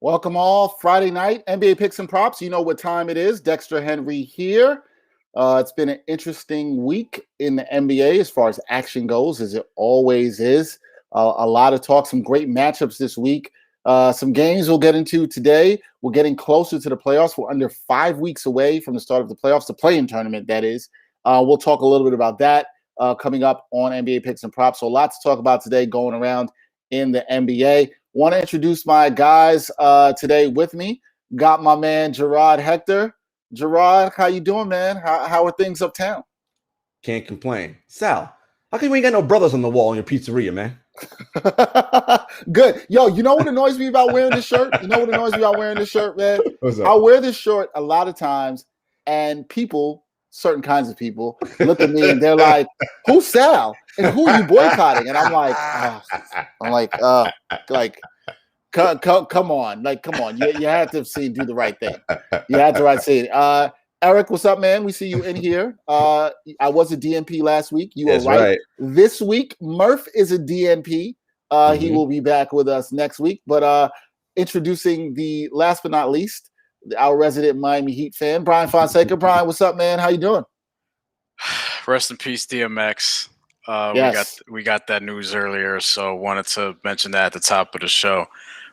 Welcome all. Friday night, NBA Picks and Props. You know what time it is. Dexter Henry here. It's been an interesting week in the NBA as far as action goes, as it always is. A lot of talk, some great matchups this week. Some games we'll get into today. We're getting closer to the playoffs. We're under 5 weeks away from the start of the playoffs, the play-in tournament, that is. We'll talk a little bit about that coming up on NBA Picks and Props. So lots to talk about today going around in the NBA. Want to introduce my guys today with me. Got my man Gerard Hector. Gerard, how you doing, man? How are things uptown? Can't complain. Sal, how come you ain't got no brothers on the wall in your pizzeria, man? Good. Yo, you know what annoys me about wearing this shirt? You know what annoys me about wearing this shirt, man? What's up? I wear this shirt a lot of times, and people, certain kinds of people, look at me and they're like, "Who's Sal? And who are you boycotting?" And I'm like, come on, come on. You had to have seen Do the Right Thing. You had to see it. Eric, what's up, man? We see you in here. I was a DNP last week. You were right. This week, Murph is a DNP. He will be back with us next week. But introducing the last but not least, our resident Miami Heat fan, Brian Fonseca. Brian, what's up, man? How you doing? Rest in peace, DMX. Yes. We got that news earlier, so wanted to mention that at the top of the show.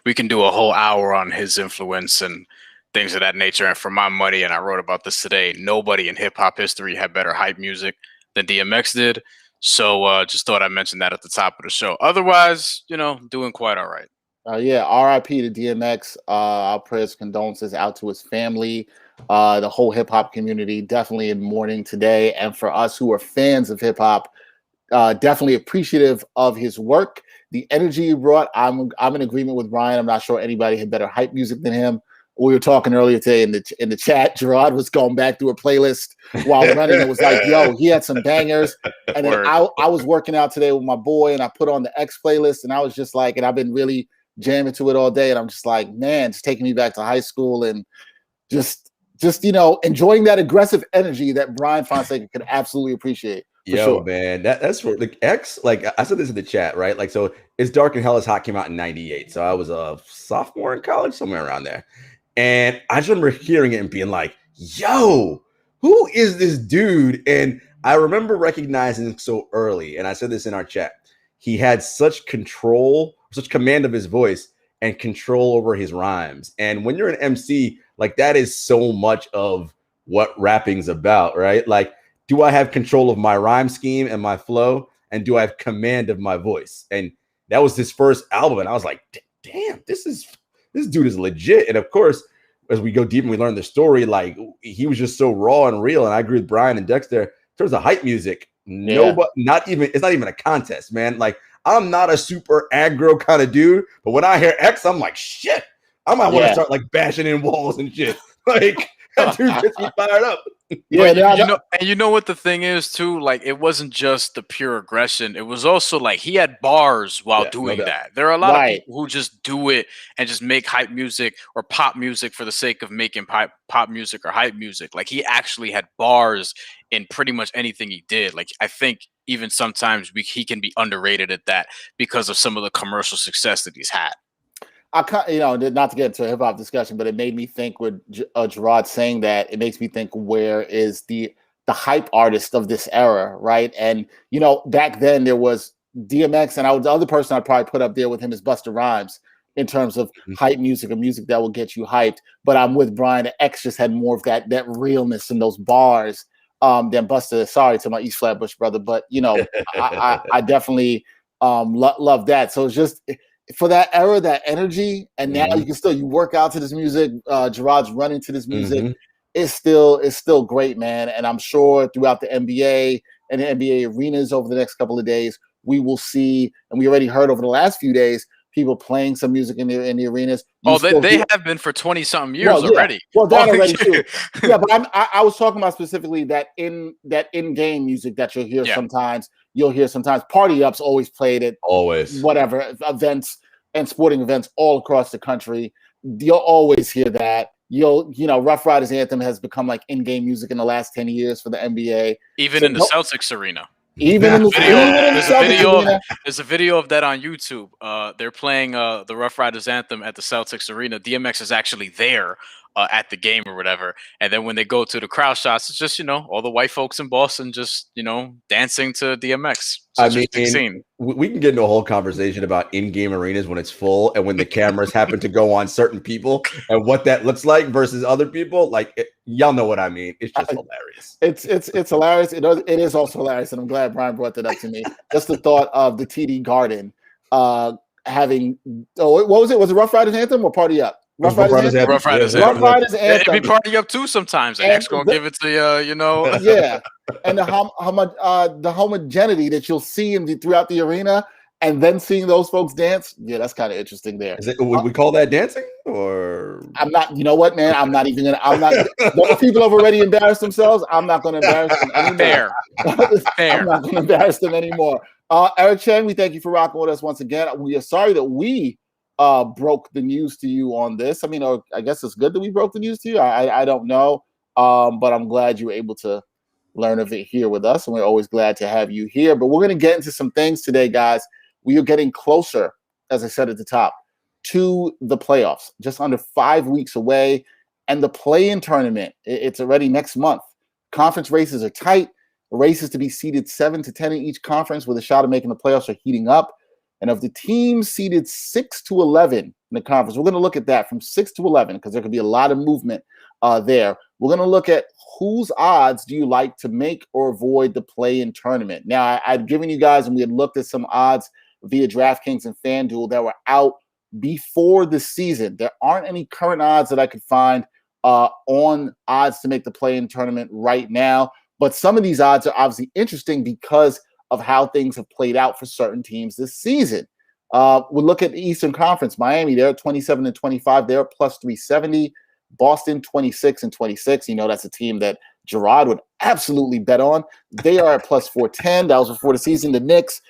We can do a whole hour on his influence and things of that nature. And for my money, and I wrote about this today, nobody in hip-hop history had better hype music than DMX did. So just thought I'd mention that at the top of the show. Otherwise, doing quite all right. Yeah, R.I.P. to DMX. Our prayers, condolences out to his family, the whole hip-hop community, definitely in mourning today. And for us who are fans of hip-hop, definitely appreciative of his work. The energy he brought, I'm in agreement with Brian. I'm not sure anybody had better hype music than him. We were talking earlier today in the chat. Gerard was going back through a playlist while running. It was like, yo, he had some bangers. And then I was working out today with my boy, and I put on the X playlist, and I was just like, and I've been really jamming to it all day, and I'm just like, man, it's taking me back to high school and just enjoying that aggressive energy that Brian Fonseca could absolutely appreciate. Sure. Man, that's for like X. Like I said this in the chat, right? Like, so It's Dark and Hell is Hot came out in '98, so I was a sophomore in college, somewhere around there. And I just remember hearing it and being like, "Yo, who is this dude?" And I remember recognizing him so early. And I said this in our chat. He had such command of his voice and control over his rhymes. And when you're an MC, like that is so much of what rapping's about, right? Like, do I have control of my rhyme scheme and my flow? And do I have command of my voice? And that was his first album. And I was like, damn, this dude is legit. And of course, as we go deep and we learn the story, like he was just so raw and real. And I agree with Brian and Dexter. In terms of hype music, it's not even a contest, man. Like, I'm not a super aggro kind of dude, but when I hear X, I'm like, shit, I might want to start like bashing in walls and shit. Like, that dude gets me fired up. Yeah, you know what the thing is too? Like, it wasn't just the pure aggression. It was also like he had bars while doing that. There are a lot of people who just do it and just make hype music or pop music for the sake of making pop music or hype music. Like, he actually had bars in pretty much anything he did. Like, I think even sometimes he can be underrated at that because of some of the commercial success that he's had. Not to get into a hip hop discussion, but it made me think with Gerard saying that, it makes me think, where is the hype artist of this era, right? And, back then there was DMX, and the other person I'd probably put up there with him is Busta Rhymes in terms of hype music or music that will get you hyped. But I'm with Brian. X just had more of that realness in those bars than Busta. Sorry to my East Flatbush brother, but, I definitely love that. So it's just for that era, that energy, and now you work out to this music. Gerard's running to this music. It's still great, man. And I'm sure throughout the NBA and the NBA arenas over the next couple of days, we will see, and we already heard over the last few days, people playing some music in the arenas. They have been for 20-something years already. Well, that already too. Yeah, but I was talking about specifically that in-game music that you'll hear sometimes. You'll hear sometimes. Party Up's always played it. Always. Whatever, events and sporting events all across the country. You'll always hear that. Rough Riders Anthem has become like in-game music in the last 10 years for the NBA. Even in the Celtics arena. Even in the video, there's a video of that on YouTube. They're playing the Rough Riders anthem at the Celtics arena. DMX is actually there at the game or whatever. And then when they go to the crowd shots, it's just all the white folks in Boston just dancing to DMX. I mean, we can get into a whole conversation about in-game arenas when it's full and when the cameras happen to go on certain people and what that looks like versus other people. Like, y'all know what I mean. It's just hilarious. It's hilarious. It is also hilarious, and I'm glad Brian brought that up to me. Just the thought of the TD Garden having what was it? Was it Rough Riders anthem or Party Up? Rough Riders anthem. It'd be Party Up too sometimes. And X gonna give it to you, Yeah, and the homogeneity that you'll see throughout the arena, and then seeing those folks dance. Yeah, that's kind of interesting. There, would we call that dancing? Or I'm not. You know what, man? I'm not even gonna. I'm not. Those people have already embarrassed themselves. I'm not gonna embarrass them anymore. Fair. I'm not gonna embarrass them anymore. Eric Chen, we thank you for rocking with us once again. We are sorry that we broke the news to you on this. I mean, I guess it's good that we broke the news to you. I don't know, but I'm glad you were able to learn of it here with us, and we're always glad to have you here. But we're going to get into some things today, guys. We are getting closer, as I said at the top, to the playoffs. Just under 5 weeks away, and the play-in tournament, it's already next month. Conference races are tight. Races to be seeded 7 to 10 in each conference with a shot of making the playoffs are heating up. And of the teams seeded 6 to 11 in the conference, we're going to look at that from 6 to 11 because there could be a lot of movement there. We're going to look at whose odds do you like to make or avoid the play-in tournament. Now, I'd given you guys, and we had looked at some odds via DraftKings and FanDuel that were out before the season. There aren't any current odds that I could find on odds to make the play-in tournament right now. But some of these odds are obviously interesting because of how things have played out for certain teams this season. We'll look at the Eastern Conference. Miami, they're at 27 and 25. They're plus 370. Boston, 26 and 26. That's a team that Gerard would absolutely bet on. They are at plus 410. That was before the season. The Knicks,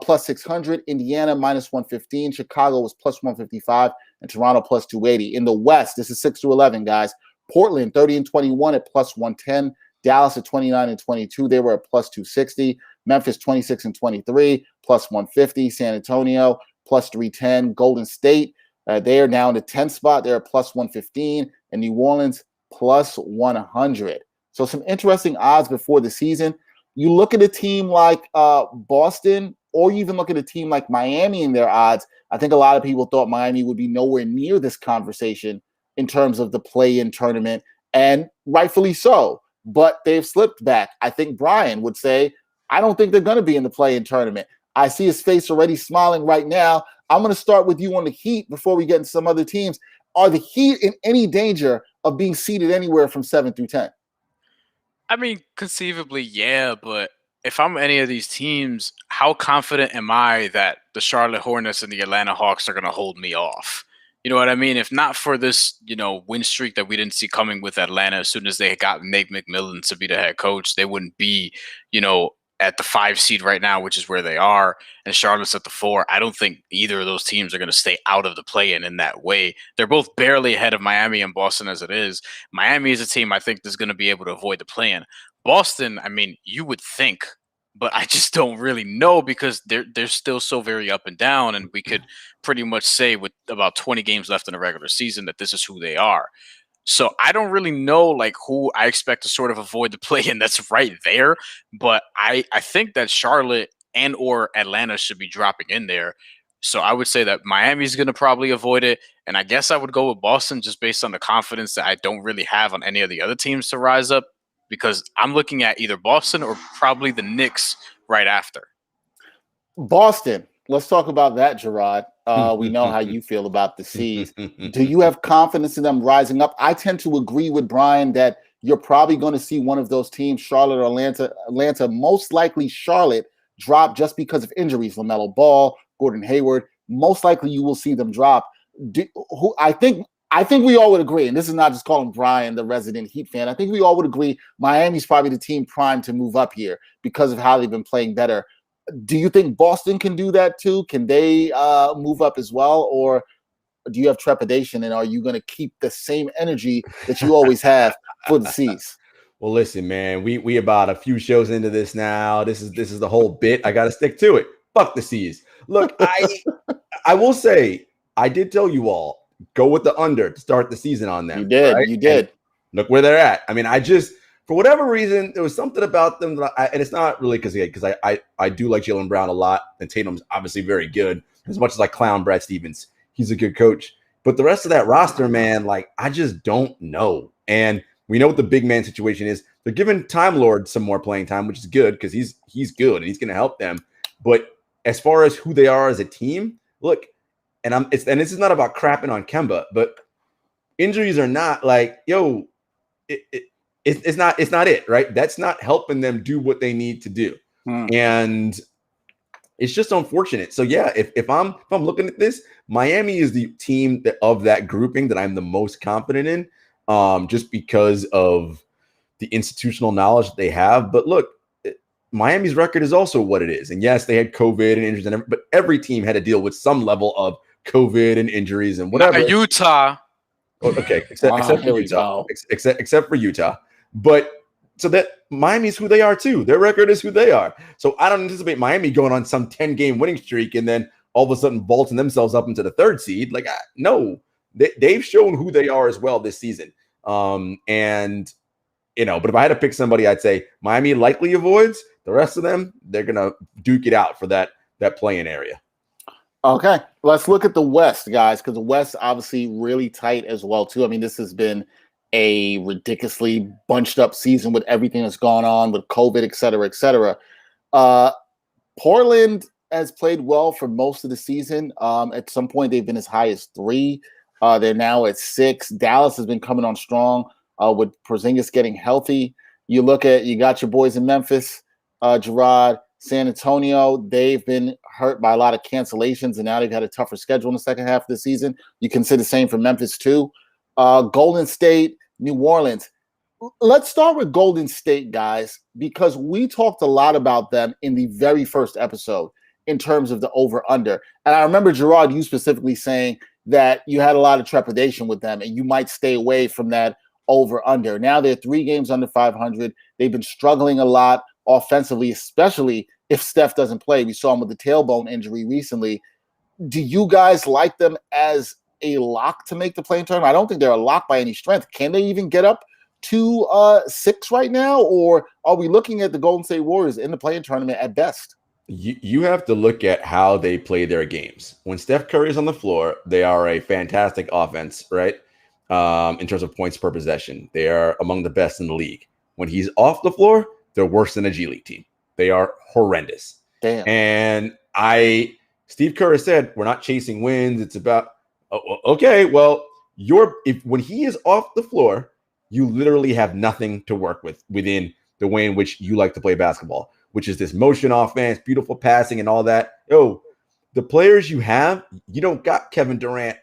plus 600. Indiana, minus 115. Chicago was plus 155. And Toronto, plus 280. In the West, this is 6 to 11, guys. Portland, 30 and 21 at plus 110. Dallas at 29 and 22. They were at plus 260. Memphis 26 and 23, plus 150. San Antonio, plus 310. Golden State, they are now in the 10th spot. They're at plus 115. And New Orleans, plus 100. So some interesting odds before the season. You look at a team like Boston, or you even look at a team like Miami and their odds. I think a lot of people thought Miami would be nowhere near this conversation in terms of the play-in tournament, and rightfully so. But they've slipped back. I think Brian would say, I don't think they're going to be in the play-in tournament. I see his face already smiling right now. I'm going to start with you on the Heat before we get into some other teams. Are the Heat in any danger of being seeded anywhere from 7 through 10? I mean, conceivably, yeah. But if I'm any of these teams, how confident am I that the Charlotte Hornets and the Atlanta Hawks are going to hold me off? You know what I mean? If not for this, win streak that we didn't see coming with Atlanta, as soon as they got Nate McMillan to be the head coach, they wouldn't be, at the 5 seed right now, which is where they are, and Charlotte's at the 4. I don't think either of those teams are going to stay out of the play-in in that way. They're both barely ahead of Miami and Boston as it is. Miami is a team I think is going to be able to avoid the play-in. Boston, I mean, you would think, but I just don't really know because they're still so very up and down, and we could pretty much say with about 20 games left in the regular season that this is who they are. So I don't really know who I expect to sort of avoid the play-in that's right there, but I think that Charlotte and or Atlanta should be dropping in there. So I would say that Miami's going to probably avoid it, and I guess I would go with Boston just based on the confidence that I don't really have on any of the other teams to rise up, because I'm looking at either Boston or probably the Knicks right after. Boston. Let's talk about that, Gerard. We know how you feel about the C's. Do you have confidence in them rising up? I tend to agree with Brian that you're probably going to see one of those teams, Charlotte or Atlanta, most likely Charlotte, drop just because of injuries. LaMelo Ball, Gordon Hayward, most likely you will see them drop. I think we all would agree, and this is not just calling Brian the resident Heat fan. I think we all would agree Miami's probably the team primed to move up here because of how they've been playing better. Do you think Boston can do that too? Can they move up as well? Or do you have trepidation, and are you going to keep the same energy that you always have for the C's? Well, listen, man, we about a few shows into this now. This is the whole bit. I got to stick to it. Fuck the C's. Look, I will say I did tell you all go with the under to start the season on them. You did. Right? You did. And look where they're at. I mean, I just for whatever reason there was something about them that and it's not really because I do like Jaylen Brown a lot, and Tatum's obviously very good. As much as I clown Brad Stevens, he's a good coach. But the rest of that roster, man, like I just don't know. And we know what the big man situation is. They're giving Time Lord some more playing time, which is good because he's good and he's going to help them. But as far as who they are as a team, look, and this is not about crapping on Kemba, but injuries are not like, yo, it's not it, right? That's not helping them do what they need to do. And it's just unfortunate. So yeah, if I'm looking at this, Miami is the team of that grouping that I'm the most confident in. Just because of the institutional knowledge that they have. But look, Miami's record is also what it is. And yes, they had COVID and injuries, but every team had to deal with some level of COVID and injuries and whatever. Utah. Okay, except for Utah. Except for Utah. But so that Miami's who they are too. Their record is who they are. So I don't anticipate Miami going on some 10-game winning streak and then all of a sudden vaulting themselves up into the third seed. Like, no. They've shown who they are as well this season. And, but if I had to pick somebody, I'd say Miami likely avoids. The rest of them, they're going to duke it out for that play-in area. Okay, let's look at the West, guys, because the West obviously really tight as well, too. I mean, this has been a ridiculously bunched up season with everything that's gone on with COVID, et cetera, et cetera. Portland has played well for most of the season. At some point, they've been as high as 3. They're now at 6. Dallas has been coming on strong with Porzingis getting healthy. You got your boys in Memphis, Gerard, San Antonio. They've been hurt by a lot of cancellations, and now they've had a tougher schedule in the second half of the season. You can say the same for Memphis too. Golden State, New Orleans. Let's start with Golden State, guys, because we talked a lot about them in the very first episode in terms of the over-under. And I remember, Gerard, you specifically saying that you had a lot of trepidation with them and you might stay away from that over-under. Now they're 3 games under 500. They've been struggling a lot offensively, especially if Steph doesn't play. We saw him with the tailbone injury recently. Do you guys like them as a lock to make the play-in tournament? I don't think they're a lock by any strength. Can they even get up to 6 right now? Or are we looking at the Golden State Warriors in the play-in tournament at best? You have to look at how they play their games. When Steph Curry is on the floor, they are a fantastic offense, right? In terms of points per possession, they are among the best in the league. When he's off the floor, they're worse than a G League team. They are horrendous. Damn. And Steve Kerr said, we're not chasing wins. It's about, okay, well, when he is off the floor, you literally have nothing to work with within the way in which you like to play basketball, which is this motion offense, beautiful passing and all that. The players you have, you don't got Kevin Durant,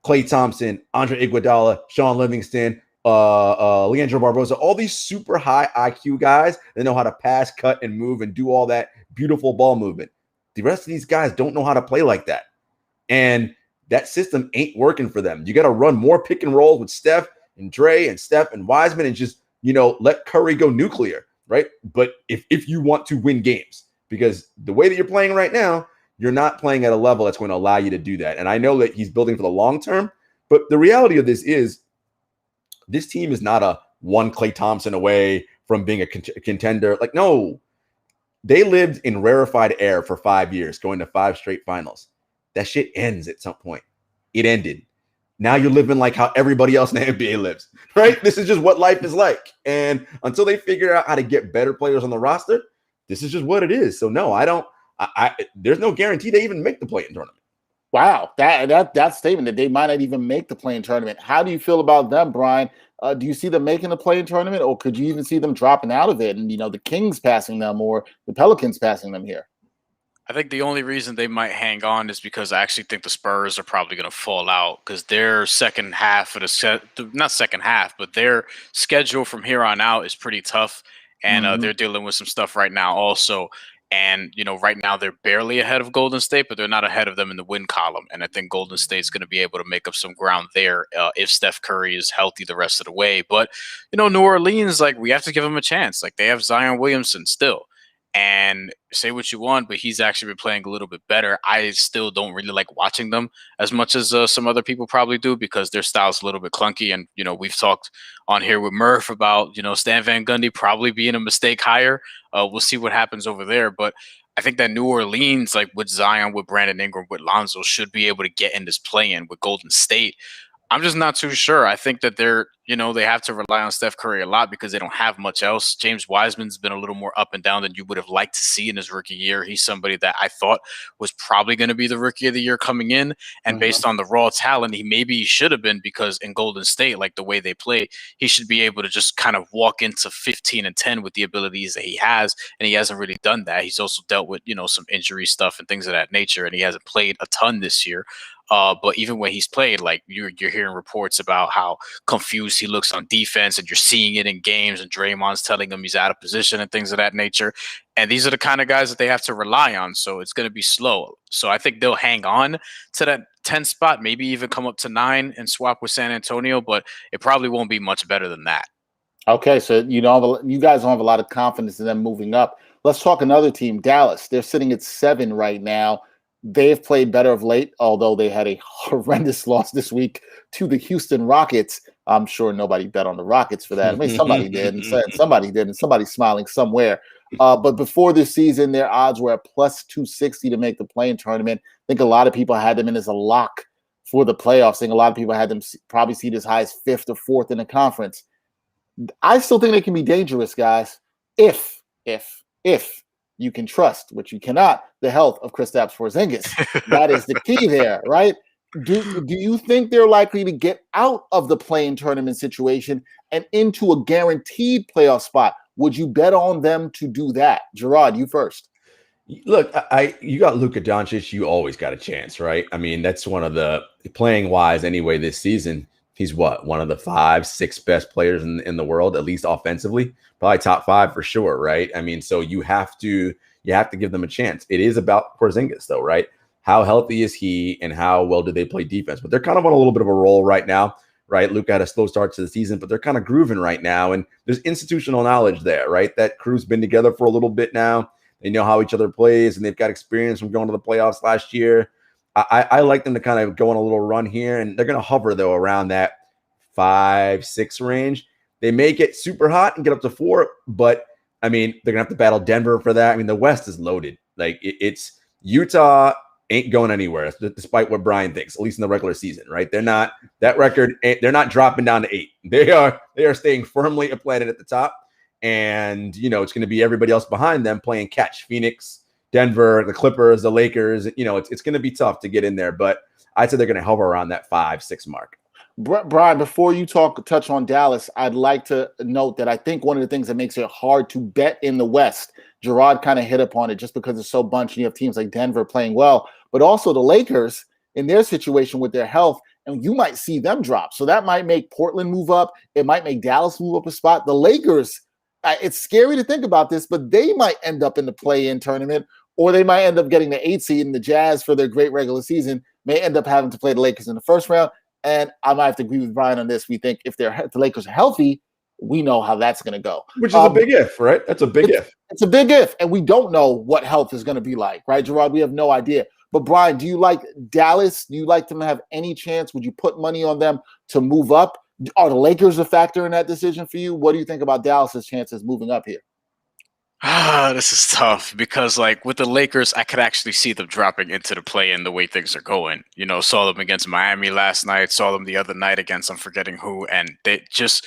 Klay Thompson, Andre Iguodala, Sean Livingston, Leandro Barbosa, all these super high IQ guys that know how to pass, cut, and move and do all that beautiful ball movement. The rest of these guys don't know how to play like that. And that system ain't working for them. You got to run more pick and rolls with Steph and Dre and Steph and Wiseman and just, let Curry go nuclear, right? But if you want to win games, because the way that you're playing right now, you're not playing at a level that's going to allow you to do that. And I know that he's building for the long term, but the reality of this is this team is not a one Klay Thompson away from being a contender. Like, no, they lived in rarefied air for 5 years, going to 5 straight finals. That shit ends at some point. It ended. Now you're living like how everybody else in the NBA lives, right? This is just what life is like. And until they figure out how to get better players on the roster, this is just what it is. So no, there's no guarantee they even make the play-in tournament. Wow, that statement that they might not even make the play-in tournament. How do you feel about them, Brian? Do you see them making the play-in tournament, or could you even see them dropping out of it and the Kings passing them or the Pelicans passing them here? I think the only reason they might hang on is because I actually think the Spurs are probably going to fall out because their second half of not second half, but their schedule from here on out is pretty tough, and they're dealing with some stuff right now also. And, right now they're barely ahead of Golden State, but they're not ahead of them in the win column. And I think Golden State's going to be able to make up some ground there if Steph Curry is healthy the rest of the way. But, New Orleans, like, we have to give them a chance. Like, they have Zion Williamson still. And say what you want, but he's actually been playing a little bit better. I still don't really like watching them as much as some other people probably do, because their style's a little bit clunky. And, we've talked on here with Murph about, Stan Van Gundy probably being a mistake hire. We'll see what happens over there. But I think that New Orleans, like with Zion, with Brandon Ingram, with Lonzo, should be able to get in this play-in. With Golden State, I'm just not too sure. I think that they have to rely on Steph Curry a lot because they don't have much else. James Wiseman's been a little more up and down than you would have liked to see in his rookie year. He's somebody that I thought was probably going to be the rookie of the year coming in. And based on the raw talent, he should have been, because in Golden State, like the way they play, he should be able to just kind of walk into 15-10 with the abilities that he has. And he hasn't really done that. He's also dealt with, some injury stuff and things of that nature. And he hasn't played a ton this year. But even when he's played, like you're hearing reports about how confused he looks on defense, and you're seeing it in games, and Draymond's telling him he's out of position and things of that nature. And these are the kind of guys that they have to rely on. So it's going to be slow. So I think they'll hang on to that 10 spot, maybe even come up to 9 and swap with San Antonio, but it probably won't be much better than that. Okay, so you guys don't have a lot of confidence in them moving up. Let's talk another team, Dallas. They're sitting at 7 right now. They've played better of late, although they had a horrendous loss this week to the Houston Rockets. I'm sure nobody bet on the Rockets for that. I mean, somebody did, and somebody's smiling somewhere. But before this season, their odds were at plus 260 to make the play-in tournament. I think a lot of people had them in as a lock for the playoffs. I think a lot of people had them probably seed as high as 5th or 4th in the conference. I still think they can be dangerous, guys, if you can trust, which you cannot, the health of Kristaps Porzingis. That is the key there, right? Do you think they're likely to get out of the play-in tournament situation and into a guaranteed playoff spot? Would you bet on them to do that? Gerard, you first. Look, you got Luka Doncic. You always got a chance, right? I mean, that's one of the playing wise anyway this season. He's one of the 5-6 best players in the world, at least offensively, probably top 5 for sure, right? I mean, so you have to give them a chance. It is about Porzingis, though, right? How healthy is he, and how well do they play defense? But they're kind of on a little bit of a roll right now, right? Luka had a slow start to the season, but they're kind of grooving right now, and there's institutional knowledge there, right? That crew's been together for a little bit now. They know how each other plays, and they've got experience from going to the playoffs last year. I like them to kind of go on a little run here, and they're going to hover, though, around that 5-6 range. They may get super hot and get up to 4, but, I mean, they're going to have to battle Denver for that. I mean, the West is loaded. Like, it's Utah ain't going anywhere, despite what Brian thinks, at least in the regular season, right? They're not – that record, they're not dropping down to 8. They are staying firmly planted at the top, and, it's going to be everybody else behind them playing catch. Phoenix, Denver, the Clippers, the Lakers, it's going to be tough to get in there, but I'd say they're going to hover around that 5-6 mark. Brian, before you touch on Dallas, I'd like to note that I think one of the things that makes it hard to bet in the West, Gerard kind of hit upon it just because it's so bunched and you have teams like Denver playing well, but also the Lakers in their situation with their health, and you might see them drop. So that might make Portland move up. It might make Dallas move up a spot. The Lakers, it's scary to think about this, but they might end up in the play-in tournament, or they might end up getting the 8 seed, and the Jazz, for their great regular season, may end up having to play the Lakers in the first round. And I might have to agree with Brian on this. We think if the Lakers are healthy, we know how that's going to go. Which is a big if, right? That's a big if. It's a big if, and we don't know what health is going to be like, right, Gerard? We have no idea. But, Brian, do you like Dallas? Do you like them to have any chance? Would you put money on them to move up? Are the Lakers a factor in that decision for you? What do you think about Dallas's chances moving up here? This is tough because, like, with the Lakers, I could actually see them dropping into the play-in the way things are going. Saw them against Miami last night, saw them the other night against I'm forgetting who, and they just,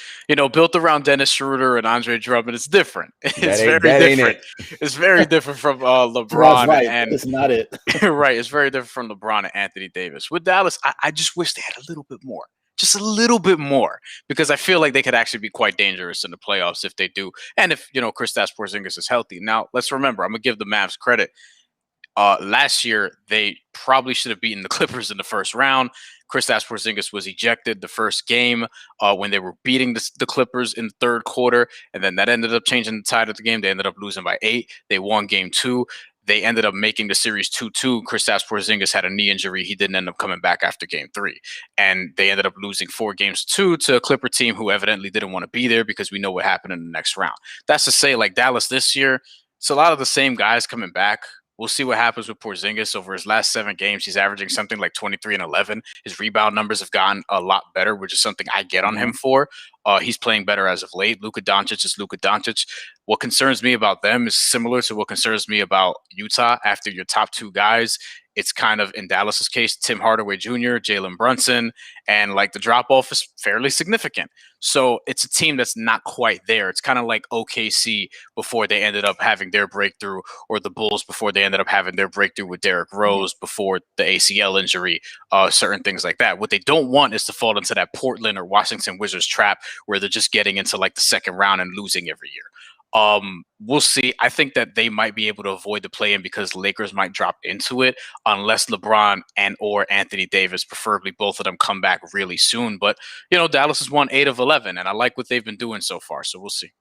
built around Dennis Schroeder and Andre Drummond. It's different. It's very different. It's very different from LeBron. Right. And it's not it. Right. It's very different from LeBron and Anthony Davis. With Dallas, I just wish they had a little bit more. Just a little bit more, because I feel like they could actually be quite dangerous in the playoffs if they do. And if, Kristaps Porzingis is healthy. Now, let's remember, I'm going to give the Mavs credit. Last year, they probably should have beaten the Clippers in the first round. Kristaps Porzingis was ejected the first game when they were beating the Clippers in the third quarter, and then that ended up changing the tide of the game. They ended up losing by 8. They won game 2. They ended up making the series 2-2. Kristaps Porzingis had a knee injury. He didn't end up coming back after game 3. And they ended up losing 4-2 to a Clipper team who evidently didn't want to be there because we know what happened in the next round. That's to say, like Dallas this year, it's a lot of the same guys coming back. We'll see what happens with Porzingis. Over his last 7 games, he's averaging something like 23 and 11. His rebound numbers have gotten a lot better, which is something I get on him for. He's playing better as of late. Luka Doncic is Luka Doncic. What concerns me about them is similar to what concerns me about Utah. After your top 2 guys, it's kind of, in Dallas's case, Tim Hardaway Jr., Jalen Brunson, and like the drop-off is fairly significant. So it's a team that's not quite there. It's kind of like OKC before they ended up having their breakthrough, or the Bulls before they ended up having their breakthrough with Derrick Rose before the ACL injury, certain things like that. What they don't want is to fall into that Portland or Washington Wizards trap where they're just getting into like the second round and losing every year. We'll see. I think that they might be able to avoid the play-in because Lakers might drop into it unless LeBron and or Anthony Davis, preferably both of them, come back really soon. But, Dallas has won 8 of 11, and I like what they've been doing so far. So we'll see.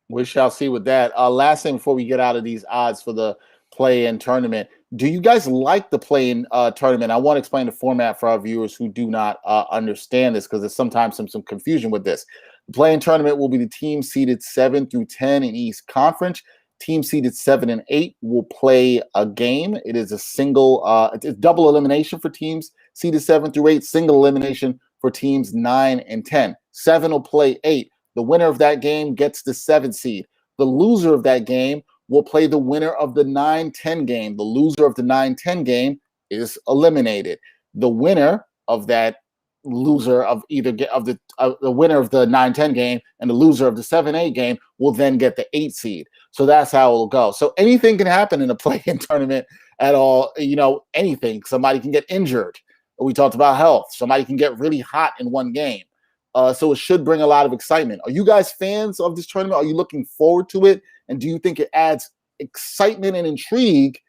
We shall see with that. Last thing before we get out of these odds for the play-in tournament, do you guys like the play-in tournament? I want to explain the format for our viewers who do not understand this, because there's sometimes some confusion with this. The play-in tournament will be the team seeded 7 through 10 in each conference. Team seeded 7 and 8 will play a game. It is a single, it's double elimination for teams seeded 7 through 8, single elimination for teams 9 and 10. 7 will play 8. The winner of that game gets the 7th seed. The loser of that game will play the winner of the 9-10 game. The loser of the 9-10 game is eliminated. The winner of that loser of either the winner of the 9-10 game and the loser of the 7-8 game will then get the 8th seed. So that's how it'll go. So anything can happen in a play-in tournament at all. Anything. Somebody can get injured. We talked about health. Somebody can get really hot in one game. So it should bring a lot of excitement. Are you guys fans of this tournament? Are you looking forward to it? And do you think it adds excitement and intrigue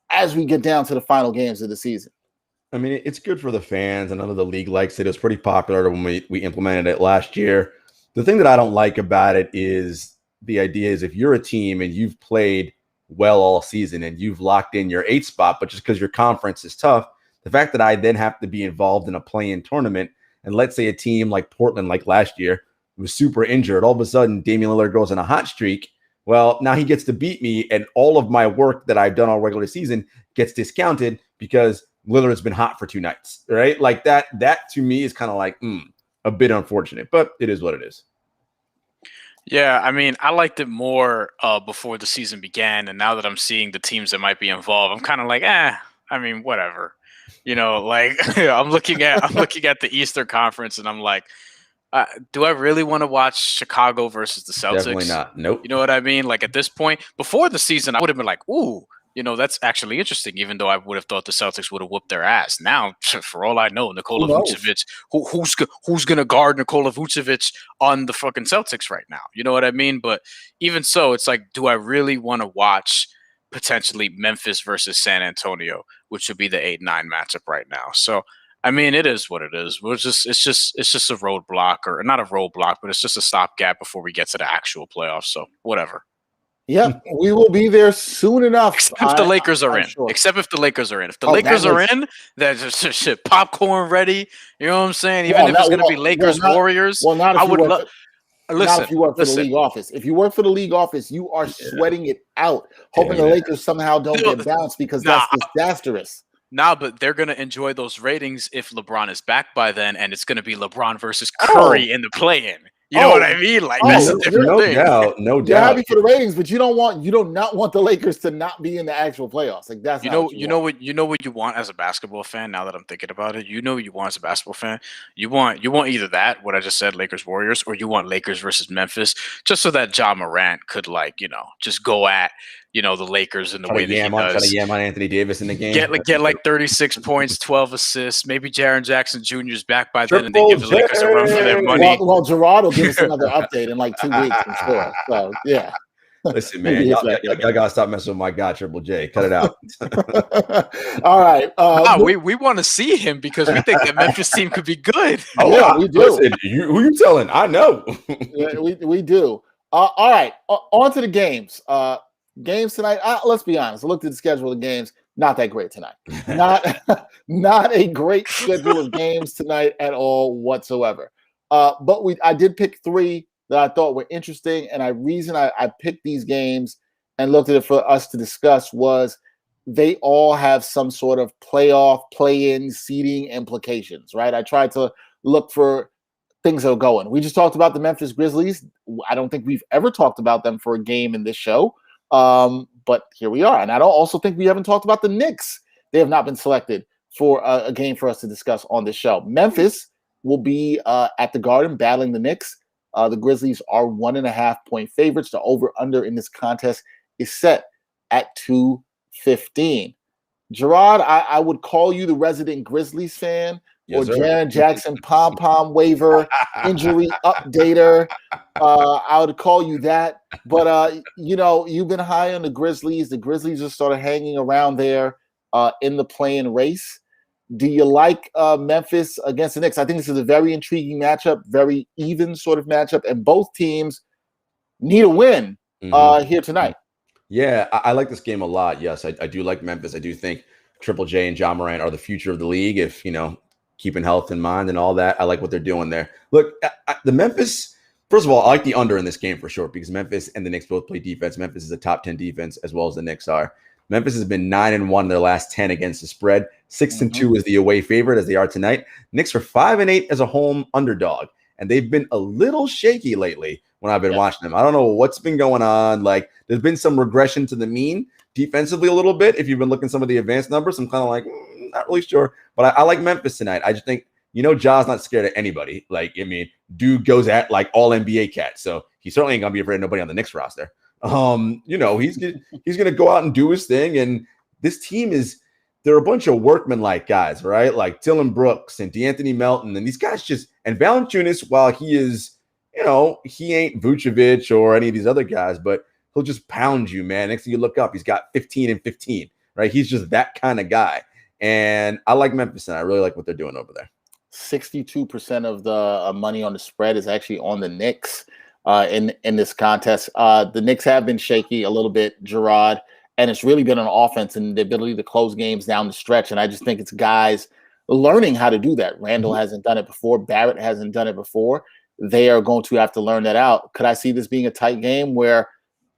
as we get down to the final games of the season? I mean, it's good for the fans. I know the league likes it. It was pretty popular when we implemented it last year. The thing that I don't like about it is the idea is if you're a team and you've played well all season and you've locked in your 8th spot, but just because your conference is tough, the fact that I then have to be involved in a play-in tournament, and let's say a team like Portland, like last year, was super injured, all of a sudden Damian Lillard goes on a hot streak. Well, now he gets to beat me, and all of my work that I've done all regular season gets discounted because Lillard's been hot for 2 nights, right? Like that to me is kind of like a bit unfortunate, but it is what it is. Yeah, I mean, I liked it more before the season began, and now that I'm seeing the teams that might be involved, I'm kind of like, I mean, whatever. I'm looking at the Eastern Conference, and I'm like, do I really want to watch Chicago versus the Celtics? Definitely not. Nope. You know what I mean? Like at this point, before the season, I would have been like, ooh, that's actually interesting, even though I would have thought the Celtics would have whooped their ass. Now, for all I know, Nikola Vucevic, who's going to guard Nikola Vucevic on the fucking Celtics right now? You know what I mean? But even so, it's like, do I really want to watch potentially Memphis versus San Antonio, which would be the 8-9 matchup right now? So, I mean, it is what it is. It's just a roadblock, or not a roadblock, but it's just a stopgap before we get to the actual playoffs. So, whatever. Yep, we will be there soon enough. Except if the Lakers are in. Sure. Except if the Lakers are in. If the Lakers are in, that's shit. Popcorn ready. You know what I'm saying? Even if it's going to be Lakers Warriors. Well, not if I would love. Listen, not if you work for the league office. If you work for the league office, you are sweating it out, hoping the Lakers somehow don't get bounced because that's disastrous. Nah, but they're going to enjoy those ratings if LeBron is back by then, and it's going to be LeBron versus Curry in the play-in. You know what I mean? Like that's a different thing. No doubt. You're happy for the ratings, but you do not want the Lakers to not be in the actual playoffs. Like that's you know what you want as a basketball fan. Now that I'm thinking about it, you want as a basketball fan, you want either that, what I just said, Lakers Warriors, or you want Lakers versus Memphis, just so that Ja Morant could just go at the Lakers in the way that he does. Try to yam on Anthony Davis in the game. Get like 36 points, 12 assists. Maybe Jaren Jackson Jr. is back by then, and they give the Lakers a run for their money. Well, Gerard will give us another update in like 2 weeks, I'm sure. So yeah. Listen, man, y'all gotta stop messing with my guy, Triple J. Cut it out. All right. We want to see him because we think that Memphis team could be good. Yeah, we do. Listen, who you telling? I know. Yeah, we do. All right. On to the games. Games tonight. Let's be honest. I looked at the schedule of games. Not that great tonight. Not a great schedule of games tonight at all whatsoever. But I did pick 3 that I thought were interesting, and I picked these games and looked at it for us to discuss was they all have some sort of playoff, play-in, seeding implications, right? I tried to look for things that are going. We just talked about the Memphis Grizzlies. I don't think we've ever talked about them for a game in this show. But here we are. And I don't also think we haven't talked about the Knicks. They have not been selected for a game for us to discuss on this show. Memphis will be at the Garden battling the Knicks. The Grizzlies are 1.5-point favorites. The over-under in this contest is set at 215. Gerard, I would call you the resident Grizzlies fan. Yes, or Jaren Jackson pom-pom waiver injury updater. I would call you that. But, you've been high on the Grizzlies. The Grizzlies are sort of hanging around there in the play-in race. Do you like Memphis against the Knicks? I think this is a very intriguing matchup, very even sort of matchup, and both teams need a win here tonight. Yeah, I like this game a lot. Yes, I do like Memphis. I do think Triple J and John Morant are the future of the league if, keeping health in mind and all that. I like what they're doing there. Look, the Memphis, first of all, I like the under in this game for sure because Memphis and the Knicks both play defense. Memphis is a top 10 defense as well as the Knicks are. Memphis has been 9-1 in their last 10 against the spread. 6-2 is the away favorite as they are tonight. Knicks are 5-8 as a home underdog, and they've been a little shaky lately when I've been watching them. I don't know what's been going on. Like, there's been some regression to the mean defensively a little bit. If you've been looking at some of the advanced numbers, I'm kind of like, not really sure. But I like Memphis tonight. I just think, Ja's not scared of anybody. Dude goes at like all NBA cats. So he certainly ain't going to be afraid of nobody on the Knicks roster. He's gonna go out and do his thing, and this team they're a bunch of workman-like guys, right? Like Dylan Brooks and DeAnthony Melton, and these guys and Valanciunas, while he is, he ain't Vucevic or any of these other guys, but he'll just pound you, man. Next thing you look up, he's got 15 and 15, right? He's just that kind of guy, and I like Memphis, and I really like what they're doing over there. 62% of the money on the spread is actually on the Knicks. In this contest, the Knicks have been shaky a little bit, Gerard, and it's really been on offense and the ability to close games down the stretch. And I just think it's guys learning how to do that. Randle hasn't done it before. Barrett hasn't done it before. They are going to have to learn that out. Could I see this being a tight game where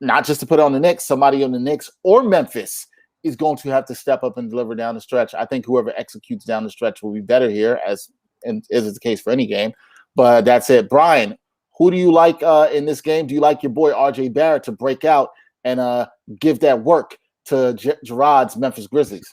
not just to put on the Knicks, somebody on the Knicks or Memphis is going to have to step up and deliver down the stretch? I think whoever executes down the stretch will be better here, as is the case for any game. But that's it. Brian, who do you like in this game? Do you like your boy RJ Barrett to break out and give that work to Gerard's Memphis Grizzlies?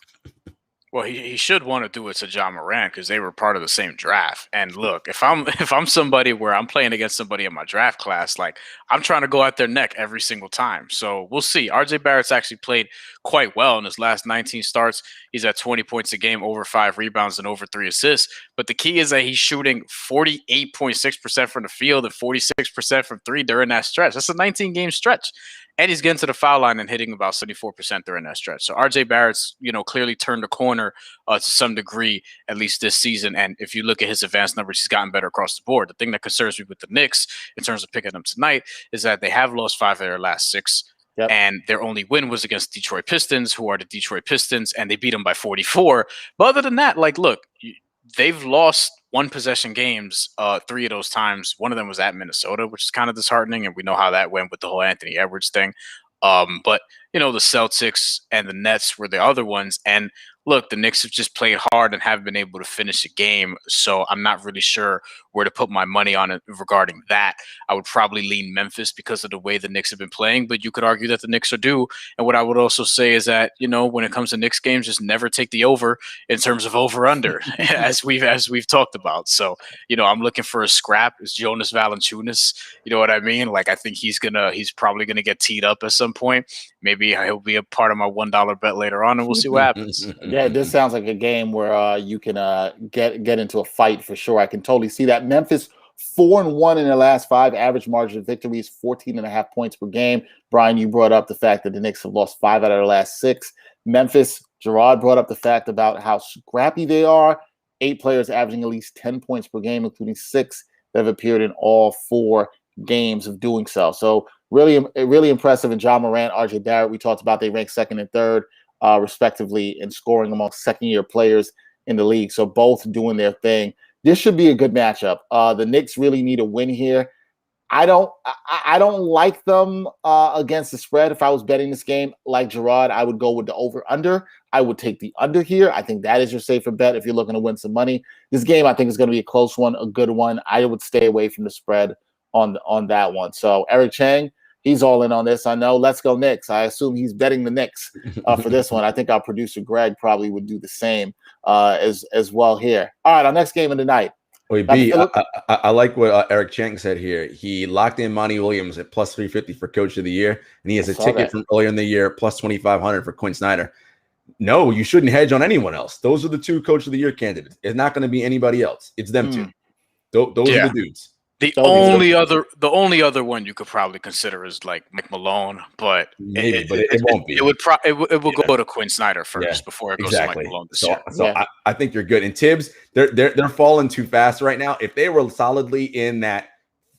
Well, he should want to do it to John Morant because they were part of the same draft. And look, if I'm somebody where I'm playing against somebody in my draft class, like I'm trying to go at their neck every single time. So we'll see. RJ Barrett's actually played quite well in his last 19 starts. He's at 20 points a game, over 5 rebounds, and over 3 assists. But the key is that he's shooting 48.6% from the field and 46% from 3 during that stretch. That's a 19-game stretch. And he's getting to the foul line and hitting about 74% during that stretch. So RJ Barrett's, clearly turned the corner to some degree, at least this season. And if you look at his advanced numbers, he's gotten better across the board. The thing that concerns me with the Knicks in terms of picking them tonight is that they have lost 5 of their last 6. Yep. And their only win was against Detroit Pistons, who are the Detroit Pistons, and they beat them by 44. But other than that, look, they've lost one-possession games 3 of those times. One of them was at Minnesota, which is kind of disheartening, and we know how that went with the whole Anthony Edwards thing. But, the Celtics and the Nets were the other ones. And look, the Knicks have just played hard and haven't been able to finish a game. So I'm not really sure where to put my money on it regarding that. I would probably lean Memphis because of the way the Knicks have been playing, but you could argue that the Knicks are due. And what I would also say is that, when it comes to Knicks games, just never take the over in terms of over-under, as we've talked about. So, I'm looking for a scrap. It's Jonas Valanciunas. You know what I mean? I think he's probably gonna get teed up at some point. Maybe he'll be a part of my $1 bet later on, and we'll see what happens. Yeah, this sounds like a game where you can get into a fight for sure. I can totally see that. Memphis 4-1 in their last 5. Average margin of victory is 14.5 points per game. Brian, you brought up the fact that the Knicks have lost 5 out of their last 6. Memphis, Gerard brought up the fact about how scrappy they are. 8 players averaging at least 10 points per game, including 6 that have appeared in all 4 games of doing so. So really impressive. And John Morant, RJ Barrett, we talked about, they rank 2nd and 3rd, respectively, in scoring among second-year players in the league. So both doing their thing. This should be a good matchup. The Knicks really need a win here. I don't like them against the spread. If I was betting this game, like Gerard, I would go with the over-under. I would take the under here. I think that is your safer bet if you're looking to win some money. This game, I think, is going to be a close one, a good one. I would stay away from the spread on that one. So Eric Chang, he's all in on this. I know. Let's go Knicks. I assume he's betting the Knicks for this one. I think our producer Greg probably would do the same as well here. All right, our next game of the night. Wait, B, I like what Eric Chang said here. He locked in Monty Williams at plus 350 for Coach of the Year, and he has a ticket from earlier in the year plus 2,500 for Quinn Snyder. No, you shouldn't hedge on anyone else. Those are the 2 Coach of the Year candidates. It's not going to be anybody else. It's them 2. Those are the dudes. The only other one you could probably consider is like Mike Malone, but maybe, it won't be. It will go to Quinn Snyder first before it goes to Mike Malone this year. So I think you're good. And Tibbs, they're falling too fast right now. If they were solidly in the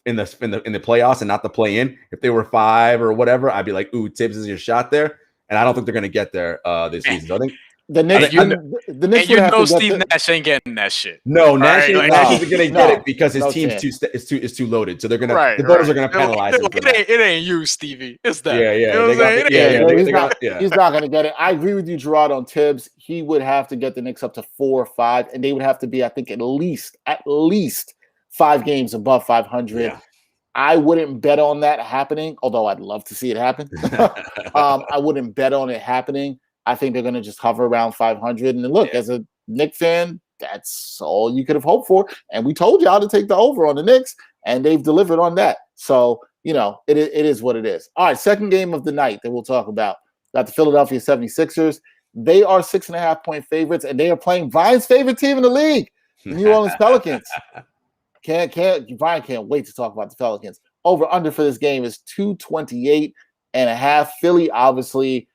playoffs and not the play-in, if they were 5 or whatever, I'd be like, ooh, Tibbs is your shot there. And I don't think they're going to get there this season. So I think the Knicks, Steve Nash ain't getting that shit. No, Nash isn't going to get it because his team's too loaded. So they're going to the voters are going to penalize him. It ain't you, Stevie. It's that. He's not going to get it. I agree with you, Gerard, on Tibbs. He would have to get the Knicks up to 4 or 5, and they would have to be, I think, at least 5 games above 500. Yeah. I wouldn't bet on that happening, although I'd love to see it happen. I wouldn't bet on it happening. I think they're going to just hover around 500. And look, as a Knicks fan, that's all you could have hoped for. And we told y'all to take the over on the Knicks, and they've delivered on that. So, it is what it is. All right, second game of the night that we'll talk about. Got the Philadelphia 76ers. They are 6.5-point favorites, and they are playing Brian's favorite team in the league, the New Orleans Pelicans. Brian can't wait to talk about the Pelicans. Over under for this game is 228.5. Philly, obviously,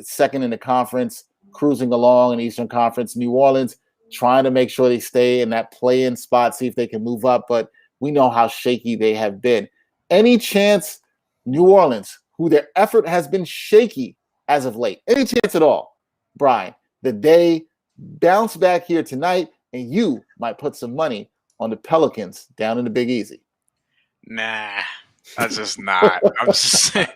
second in the conference, cruising along in the Eastern Conference. New Orleans trying to make sure they stay in that play-in spot, see if they can move up, but we know how shaky they have been. Any chance New Orleans, who their effort has been shaky as of late, any chance at all, Brian, that they bounce back here tonight and you might put some money on the Pelicans down in the Big Easy? Nah. That's just not. I'm just saying,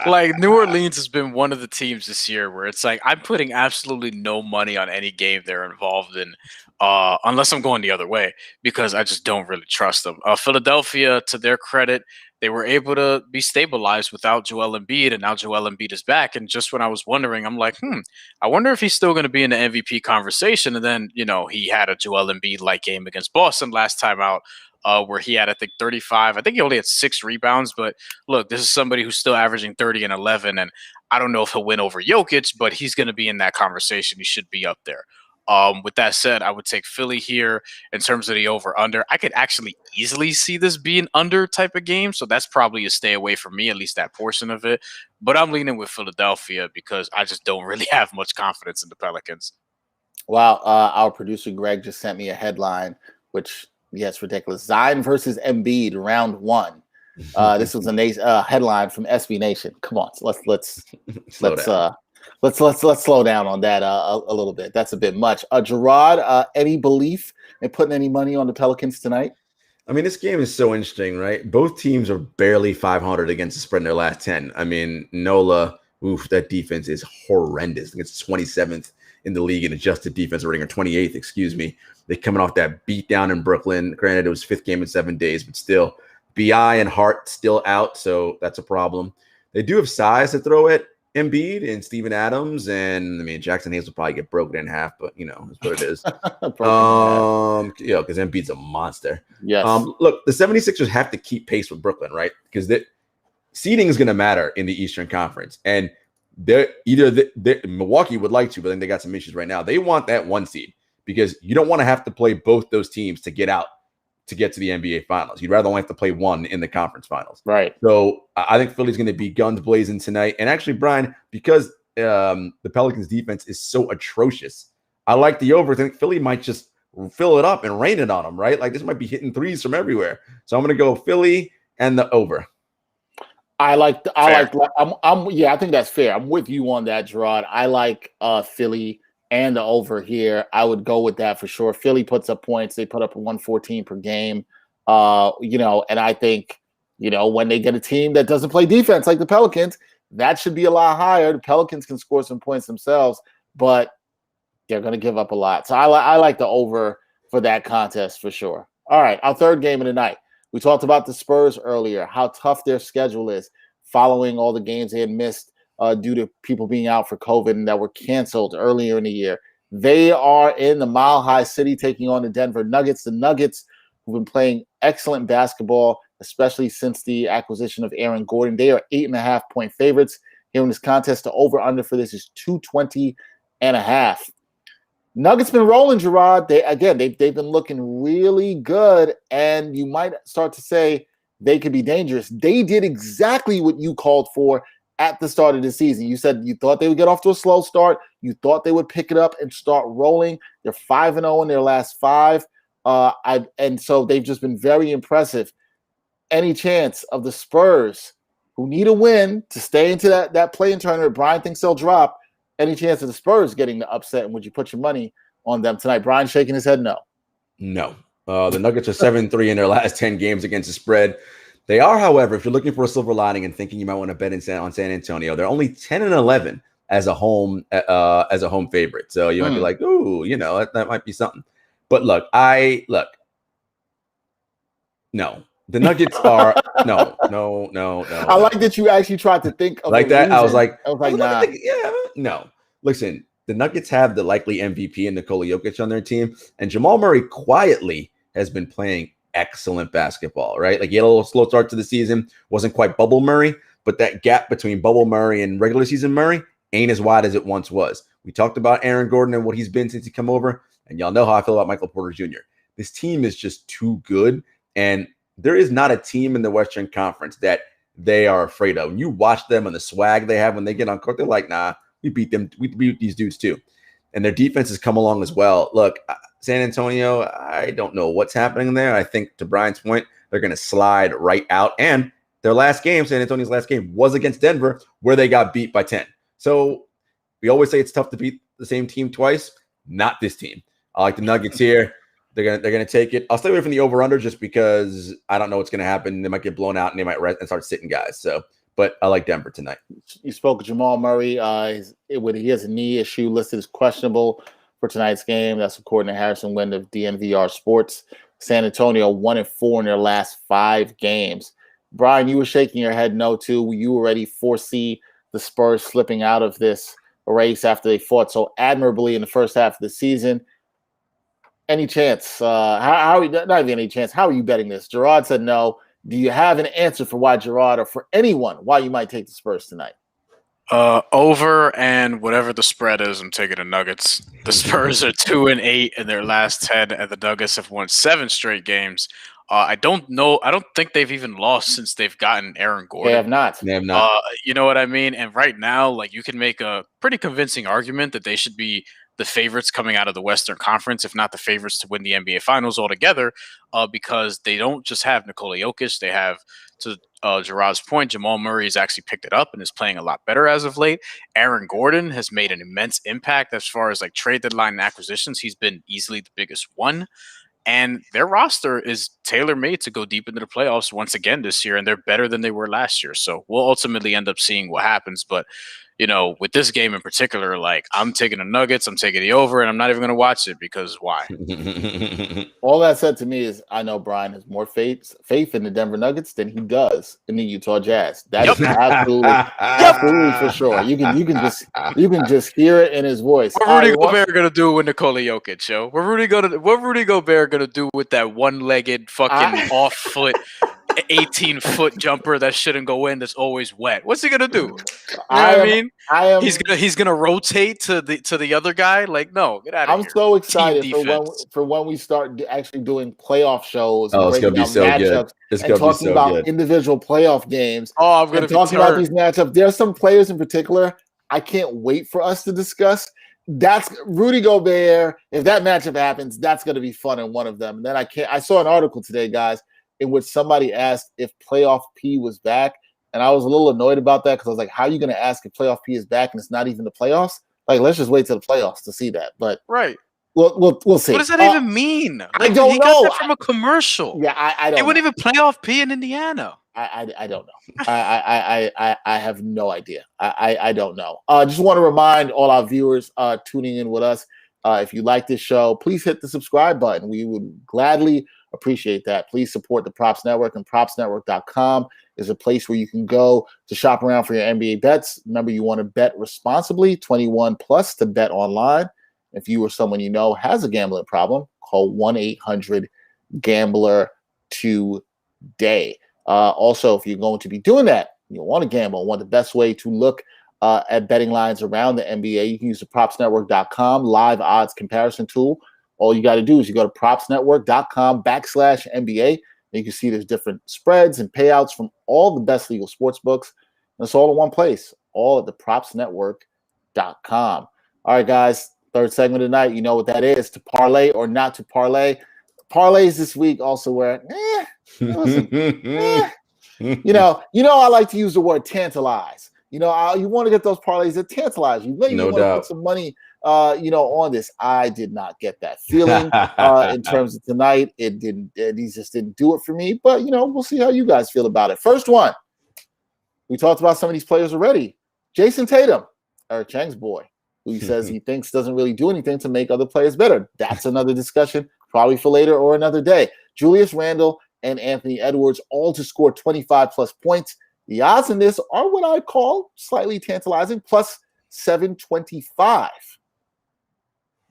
like, New Orleans has been one of the teams this year where it's like I'm putting absolutely no money on any game they're involved in, unless I'm going the other way, because I just don't really trust them. Philadelphia, to their credit, they were able to be stabilized without Joel Embiid, and now Joel Embiid is back. And just when I was wondering, I'm like, I wonder if he's still going to be in the MVP conversation. And then, he had a Joel Embiid-like game against Boston last time out. Where he had, I think, 35. I think he only had 6 rebounds. But look, this is somebody who's still averaging 30 and 11. And I don't know if he'll win over Jokic, but he's going to be in that conversation. He should be up there. With that said, I would take Philly here in terms of the over-under. I could actually easily see this being under type of game. So that's probably a stay away from me, at least that portion of it. But I'm leaning with Philadelphia because I just don't really have much confidence in the Pelicans. Wow. Our producer, Greg, just sent me a headline, which – yes, ridiculous. Zion versus Embiid, round 1. This was a headline from SB Nation. Come on, let's slow down on that a little bit. That's a bit much. Gerard, any belief in putting any money on the Pelicans tonight? I mean, this game is so interesting, right? Both teams are barely 500 against the spread in their last 10. I mean, Nola, that defense is horrendous. I think it's 27th in the league in adjusted defense rating, or 28th, excuse me. They're coming off that beat down in Brooklyn. Granted, it was 5th game in 7 days, but still, BI and Hart still out, so that's a problem. They do have size to throw at Embiid and Steven Adams, and I mean, Jackson Hayes will probably get broken in half, but that's what it is. Because Embiid's a monster. Yes. Look, the 76ers have to keep pace with Brooklyn, right? Because seeding is going to matter in the Eastern Conference, and Milwaukee would like to, but then they got some issues right now. They want that 1 seed because you don't want to have to play both those teams to get out to get to the NBA Finals. You'd rather only have to play one in the conference finals. Right. So I think Philly's going to be guns blazing tonight. And actually, Brian, because the Pelicans defense is so atrocious, I like the over. I think Philly might just fill it up and rain it on them, right? Like this might be hitting threes from everywhere. So I'm going to go Philly and the over. I think that's fair. I'm with you on that, Gerard. I like Philly and the over here. I would go with that for sure. Philly puts up points. They put up 114 per game. And I think, when they get a team that doesn't play defense like the Pelicans, that should be a lot higher. The Pelicans can score some points themselves, but they're going to give up a lot. So I like the over for that contest for sure. All right, our third game of the night. We talked about the Spurs earlier, how tough their schedule is following all the games they had missed due to people being out for COVID and that were canceled earlier in the year. They are in the Mile High City taking on the Denver Nuggets. The Nuggets, who've been playing excellent basketball, especially since the acquisition of Aaron Gordon. They are 8.5-point favorites here in this contest. The over-under for this is 220.5. Nuggets been rolling, Gerard. They've been looking really good, and you might start to say they could be dangerous. They did exactly what you called for at the start of the season. You said you thought they would get off to a slow start. You thought they would pick it up and start rolling. They're 5-0 in their last 5, and so they've just been very impressive. Any chance of the Spurs, who need a win to stay into that play-in tournament? Brian thinks they'll drop. Any chance of the Spurs getting the upset, and would you put your money on them tonight? Brian shaking his head no. No. The Nuggets are 7-3 in their last 10 games against the spread. They are, however, if you're looking for a silver lining and thinking you might want to bet on San Antonio, they're only 10-11 as a home favorite. So you might be like, ooh, that might be something. But look. No. The Nuggets are no. I like that you actually tried to think of like that. Reason. I was like, nah. No. Listen, the Nuggets have the likely MVP in Nikola Jokic on their team, and Jamal Murray quietly has been playing excellent basketball, right? Like he had a little slow start to the season, wasn't quite bubble Murray, but that gap between bubble Murray and regular season Murray ain't as wide as it once was. We talked about Aaron Gordon and what he's been since he come over, and y'all know how I feel about Michael Porter Jr. This team is just too good, and there is not a team in the Western Conference that they are afraid of. When you watch them and the swag they have when they get on court, they're like, nah, we beat them. We beat these dudes too. And their defense has come along as well. Look, San Antonio, I don't know what's happening there. I think to Brian's point, they're going to slide right out. And their last game, San Antonio's last game, was against Denver, where they got beat by 10. So we always say it's tough to beat the same team twice. Not this team. I like the Nuggets here. They're gonna take it. I'll stay away from the over/under just because I don't know what's gonna happen. They might get blown out and they might rest and start sitting guys. So, but I like Denver tonight. You spoke of Jamal Murray. He has a knee issue listed as questionable for tonight's game. That's according to Harrison Wind of DNVR Sports. San Antonio 1-4 in their last 5 games. Brian, you were shaking your head no too. You already foresee the Spurs slipping out of this race after they fought so admirably in the first half of the season. Any chance? Not even any chance. How are you betting this? Gerard said no. Do you have an answer for why Gerard, or for anyone, why you might take the Spurs tonight? Over, and whatever the spread is, I'm taking the Nuggets. The Spurs are 2-8 in their last 10, and the Nuggets have won 7 straight games. I don't know. I don't think they've even lost since they've gotten Aaron Gordon. They have not. You know what I mean? And right now, like, you can make a pretty convincing argument that they should be the favorites coming out of the Western Conference, if not the favorites to win the NBA Finals altogether, because they don't just have Nikola Jokic. They have, to Gerard's point, Jamal Murray has actually picked it up and is playing a lot better as of late. Aaron Gordon has made an immense impact as far as like trade deadline and acquisitions. He's been easily the biggest one. And their roster is tailor-made to go deep into the playoffs once again this year, and they're better than they were last year. So we'll ultimately end up seeing what happens. But, with this game in particular, like, I'm taking the Nuggets, I'm taking the over, and I'm not even going to watch it because why? All that said to me is I know Brian has more faith in the Denver Nuggets than he does in the Utah Jazz. That is absolutely for sure. You can just hear it in his voice. What Rudy Gobert gonna do with Nikola Jokic, yo? What Rudy Gobert gonna do with that one-legged fucking off foot 18-foot jumper that shouldn't go in that's always wet. What's he gonna do? You know what I mean? He's gonna rotate to the other guy. Like, no, get out of here. I'm so excited for when we start actually doing playoff shows and breaking down matchups and talking about individual playoff games. Oh, I'm gonna be talking about these matchups. There's some players in particular I can't wait for us to discuss. That's Rudy Gobert. If that matchup happens, that's going to be fun in one of them. And then I saw an article today, guys, in which somebody asked if playoff P was back. And I was a little annoyed about that because I was like, how are you going to ask if playoff P is back and it's not even the playoffs? Like, let's just wait till the playoffs to see that. But right. We'll see. What does that even mean? I don't know. Got that from a commercial. Yeah, I don't know. It wouldn't even playoff P in Indiana. I don't know. I have no idea. I don't know. Just want to remind all our viewers tuning in with us, if you like this show, please hit the subscribe button. We would gladly appreciate that. Please support the Props Network, and propsnetwork.com is a place where you can go to shop around for your NBA bets. Remember, you want to bet responsibly, 21 plus to bet online. If you or someone you know has a gambling problem, call 1-800-GAMBLER today. Also, if you're going to be doing that, you want to gamble, want the best way to look at betting lines around the NBA, you can use the propsnetwork.com live odds comparison tool. All you got to do is you go to propsnetwork.com/NBA. And you can see there's different spreads and payouts from all the best legal sports books. And it's all in one place, all at the propsnetwork.com. All right, guys, third segment of the night. You know what that is, to parlay or not to parlay. Parlays this week also where, I like to use the word tantalize. You want to get those parlays that tantalize you. Maybe you want to put some money, on this. I did not get that feeling in terms of tonight. It didn't. He just didn't do it for me. But we'll see how you guys feel about it. First one, we talked about some of these players already. Jayson Tatum, Eric Chang's boy, who he says he thinks doesn't really do anything to make other players better. That's another discussion, probably for later or another day. Julius Randle and Anthony Edwards, all to score 25 plus points. The odds in this are what I call slightly tantalizing, plus 725.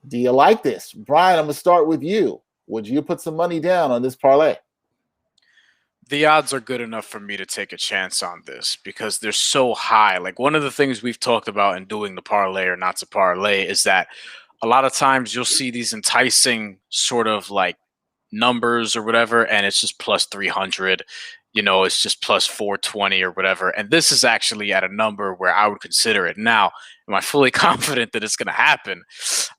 Do you like this? Brian, I'm going to start with you. Would you put some money down on this parlay? The odds are good enough for me to take a chance on this because they're so high. Like, one of the things we've talked about in doing the parlay or not to parlay is that a lot of times you'll see these enticing sort of like numbers or whatever, and it's just plus 300. It's just plus 420 or whatever. And this is actually at a number where I would consider it. Now, am I fully confident that it's going to happen?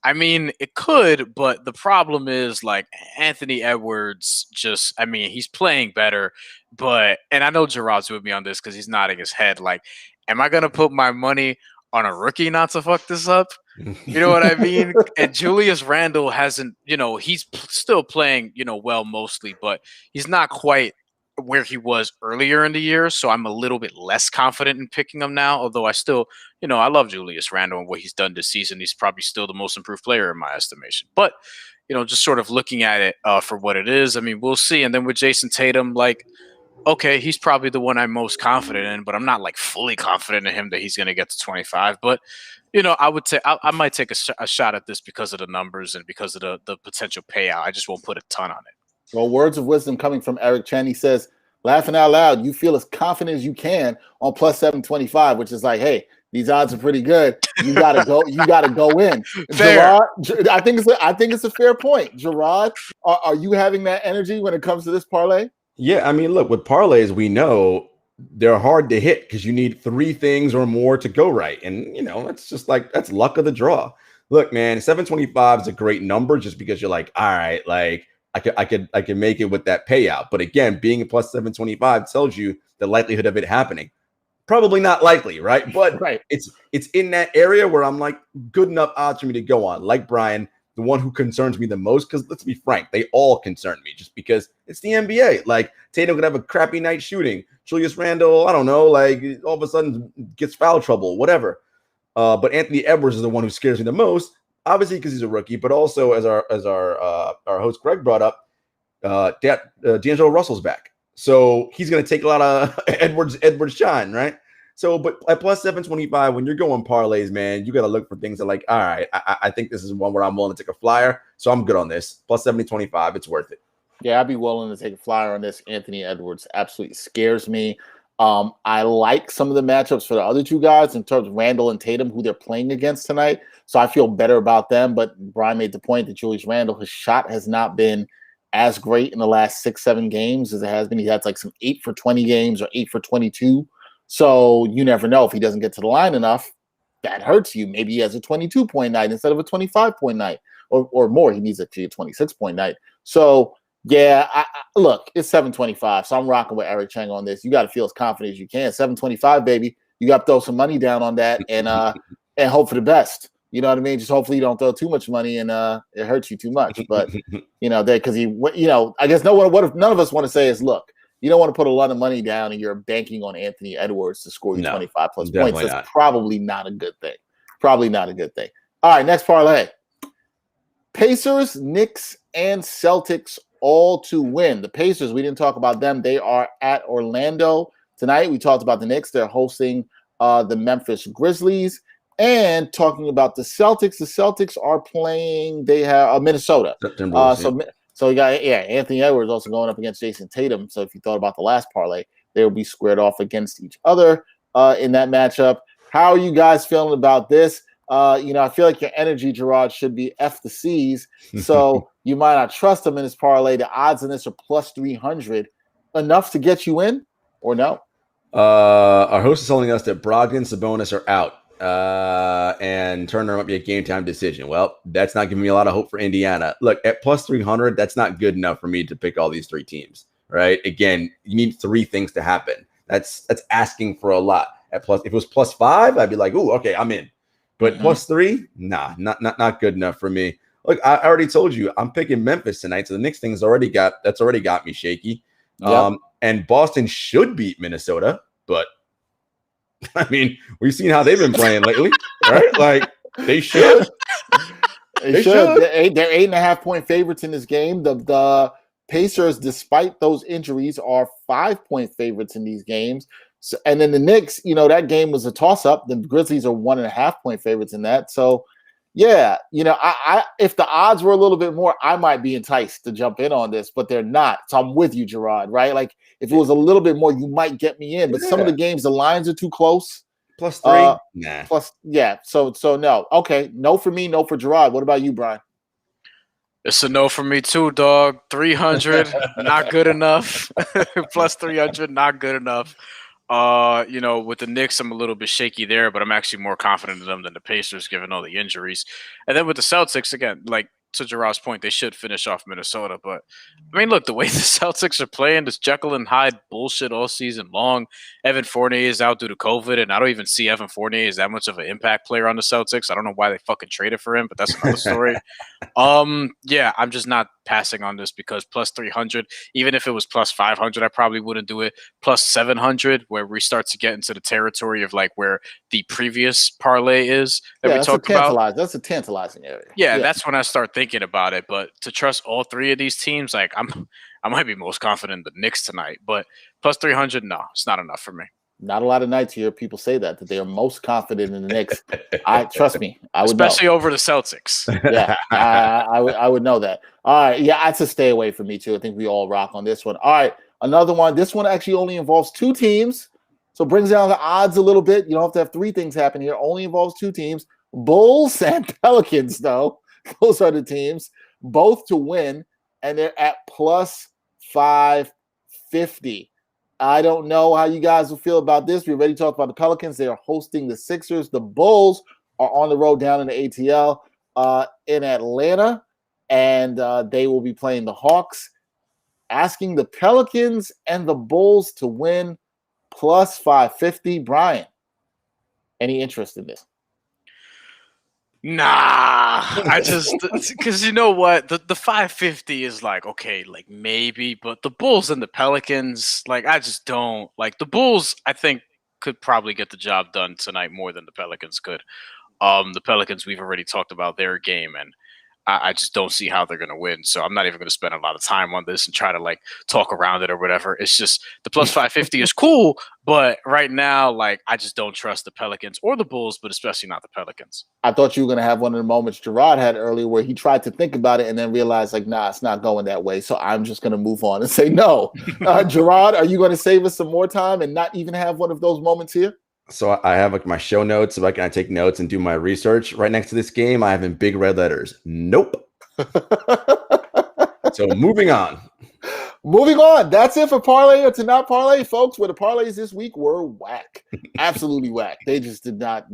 I mean, it could, but the problem is, like, Anthony Edwards he's playing better, and I know Gerard's with me on this because he's nodding his head. Like, am I going to put my money on a rookie not to fuck this up? You know what I mean? And Julius Randle hasn't, he's still playing, well, mostly, but he's not quite where he was earlier in the year. So I'm a little bit less confident in picking him now, although I still, I love Julius Randle and what he's done this season. He's probably still the most improved player in my estimation. But, just sort of looking at it for what it is, I mean, we'll see. And then with Jayson Tatum, like, okay, he's probably the one I'm most confident in, but I'm not like fully confident in him that he's going to get to 25. But, I would say I might take a shot at this because of the numbers and because of the potential payout. I just won't put a ton on it. Well, words of wisdom coming from Eric Chen. He says, laughing out loud, you feel as confident as you can on plus 725, which is like, hey, these odds are pretty good. You gotta go. You gotta go in. Fair. Gerard, I think it's a fair point. Gerard, are you having that energy when it comes to this parlay? Yeah, I mean, look, with parlays, we know they're hard to hit because you need 3 things or more to go right, and it's just like that's luck of the draw. Look, man, 725 is a great number just because you're like, all right, like. I could make it with that payout. But again, being a plus 725 tells you the likelihood of it happening. Probably not likely, right? But right. It's in that area where I'm like, good enough odds for me to go on. Like Brian, the one who concerns me the most, because let's be frank, they all concern me just because it's the NBA. Like, Tatum could have a crappy night shooting. Julius Randle, I don't know, like all of a sudden gets foul trouble, whatever. But Anthony Edwards is the one who scares me the most. Obviously, because he's a rookie, but also as our host Greg brought up, D'Angelo Russell's back, so he's going to take a lot of Edwards shine, right? So, but at plus 725, when you're going parlays, man, you got to look for things that like, all right, I think this is one where I'm willing to take a flyer, so I'm good on this. Plus 725, it's worth it. Yeah, I'd be willing to take a flyer on this. Anthony Edwards absolutely scares me. I like some of the matchups for the other two guys in terms of Randle and Tatum, who they're playing against tonight. So I feel better about them. But Brian made the point that Julius Randle, his shot has not been as great in the last 6-7 games as it has been. He had like some 8 for 20 games or 8 for 22. So you never know if he doesn't get to the line enough. That hurts you. Maybe he has a 22-point night instead of a 25-point night or more. He needs a 26-point night. So yeah, look, it's 725, so I'm rocking with Eric Cheng on this. You got to feel as confident as you can. 725, baby. You got to throw some money down on that and hope for the best. You know what I mean? Just hopefully you don't throw too much money and it hurts you too much. But because I guess what if none of us want to say is, look, you don't want to put a lot of money down and you're banking on Anthony Edwards to score you 25 plus points. That's probably not a good thing. Probably not a good thing. All right, next parlay. Pacers, Knicks, and Celtics all to win. The Pacers, we didn't talk about them. They are at Orlando tonight. We talked about the Knicks. They're hosting the Memphis Grizzlies. And talking about the Celtics are playing, they have Minnesota. So you got, Anthony Edwards also going up against Jayson Tatum. So if you thought about the last parlay, they will be squared off against each other in that matchup. How are you guys feeling about this? I feel like your energy, Gerard, should be F the C's. So you might not trust them in this parlay. The odds in this are plus 300. Enough to get you in or no? Our host is telling us that Brogdon, Sabonis are out. And Turner might be a game time decision. Well, that's not giving me a lot of hope for Indiana. Look, at plus 300, that's not good enough for me to pick all these three teams, right? Again, you need three things to happen. That's asking for a lot. If it was plus 5, I'd be like, ooh, okay, I'm in. But plus 3, nah, not good enough for me. Look, I already told you I'm picking Memphis tonight, so the Knicks thing's already got me shaky. Yep. And Boston should beat Minnesota, but I mean, we've seen how they've been playing lately, right? Like they should. They should. They're 8.5-point favorites in this game. The Pacers, despite those injuries, are 5-point favorites in these games. So, and then the Knicks, that game was a toss-up. The Grizzlies are 1.5-point favorites in that. So, yeah, I if the odds were a little bit more, I might be enticed to jump in on this, but they're not. So I'm with you, Gerard, right? Like if it was a little bit more, you might get me in. But some of the games, the lines are too close. Plus 3? Nah. So no. Okay, no for me, no for Gerard. What about you, Brian? It's a no for me too, dog. 300, not good enough. Plus 300, not good enough. With the Knicks, I'm a little bit shaky there, but I'm actually more confident in them than the Pacers, given all the injuries. And then with the Celtics, again, like to Gerard's point, they should finish off Minnesota. But I mean, look, the way the Celtics are playing, this Jekyll and Hyde bullshit all season long. Evan Fournier is out due to COVID, and I don't even see Evan Fournier as that much of an impact player on the Celtics. I don't know why they fucking traded for him, but that's another story. I'm just not passing on this because plus 300, even if it was plus 500, I probably wouldn't do it. Plus 700, where we start to get into the territory of like where the previous parlay is that we talked about. That's a tantalizing area. Yeah, that's when I start thinking about it. But to trust all three of these teams, like I might be most confident in the Knicks tonight. But plus 300, no, it's not enough for me. Not a lot of nights here people say that they are most confident in the Knicks. Trust me, I would especially know. Over the Celtics. Yeah, I would know that. All right, yeah, that's a stay away from me too. I think we all rock on this one. All right, another one. This one actually only involves two teams, so brings down the odds a little bit. You don't have to have three things happen here. Only involves two teams: Bulls and Pelicans. Though those are the teams, both to win, and they're at plus 550. I don't know how you guys will feel about this. We already talked about the Pelicans. They are hosting the Sixers. The Bulls are on the road down in the ATL in Atlanta, and they will be playing the Hawks. Asking the Pelicans and the Bulls to win plus 550. Brian, any interest in this? Nah, I just because you know what, the 550 is like okay, like maybe, but the Bulls and the Pelicans, like I just don't like the Bulls. I think could probably get the job done tonight more than the Pelicans could. The Pelicans, we've already talked about their game, and I just don't see how they're going to win. So I'm not even going to spend a lot of time on this and try to like talk around it or whatever. It's just the plus 550 is cool, but right now, like I just don't trust the Pelicans or the Bulls, but especially not the Pelicans. I thought you were going to have one of the moments Gerard had earlier where he tried to think about it and then realized like, nah, it's not going that way. So I'm just going to move on and say no. Gerard, are you going to save us some more time and not even have one of those moments here? So I have like my show notes so I can take notes and do my research. Right next to this game, I have in big red letters, nope. So moving on. Moving on. That's it for Parlay or to not Parlay, folks. Where the parlays this week were whack. Absolutely whack. They just did not,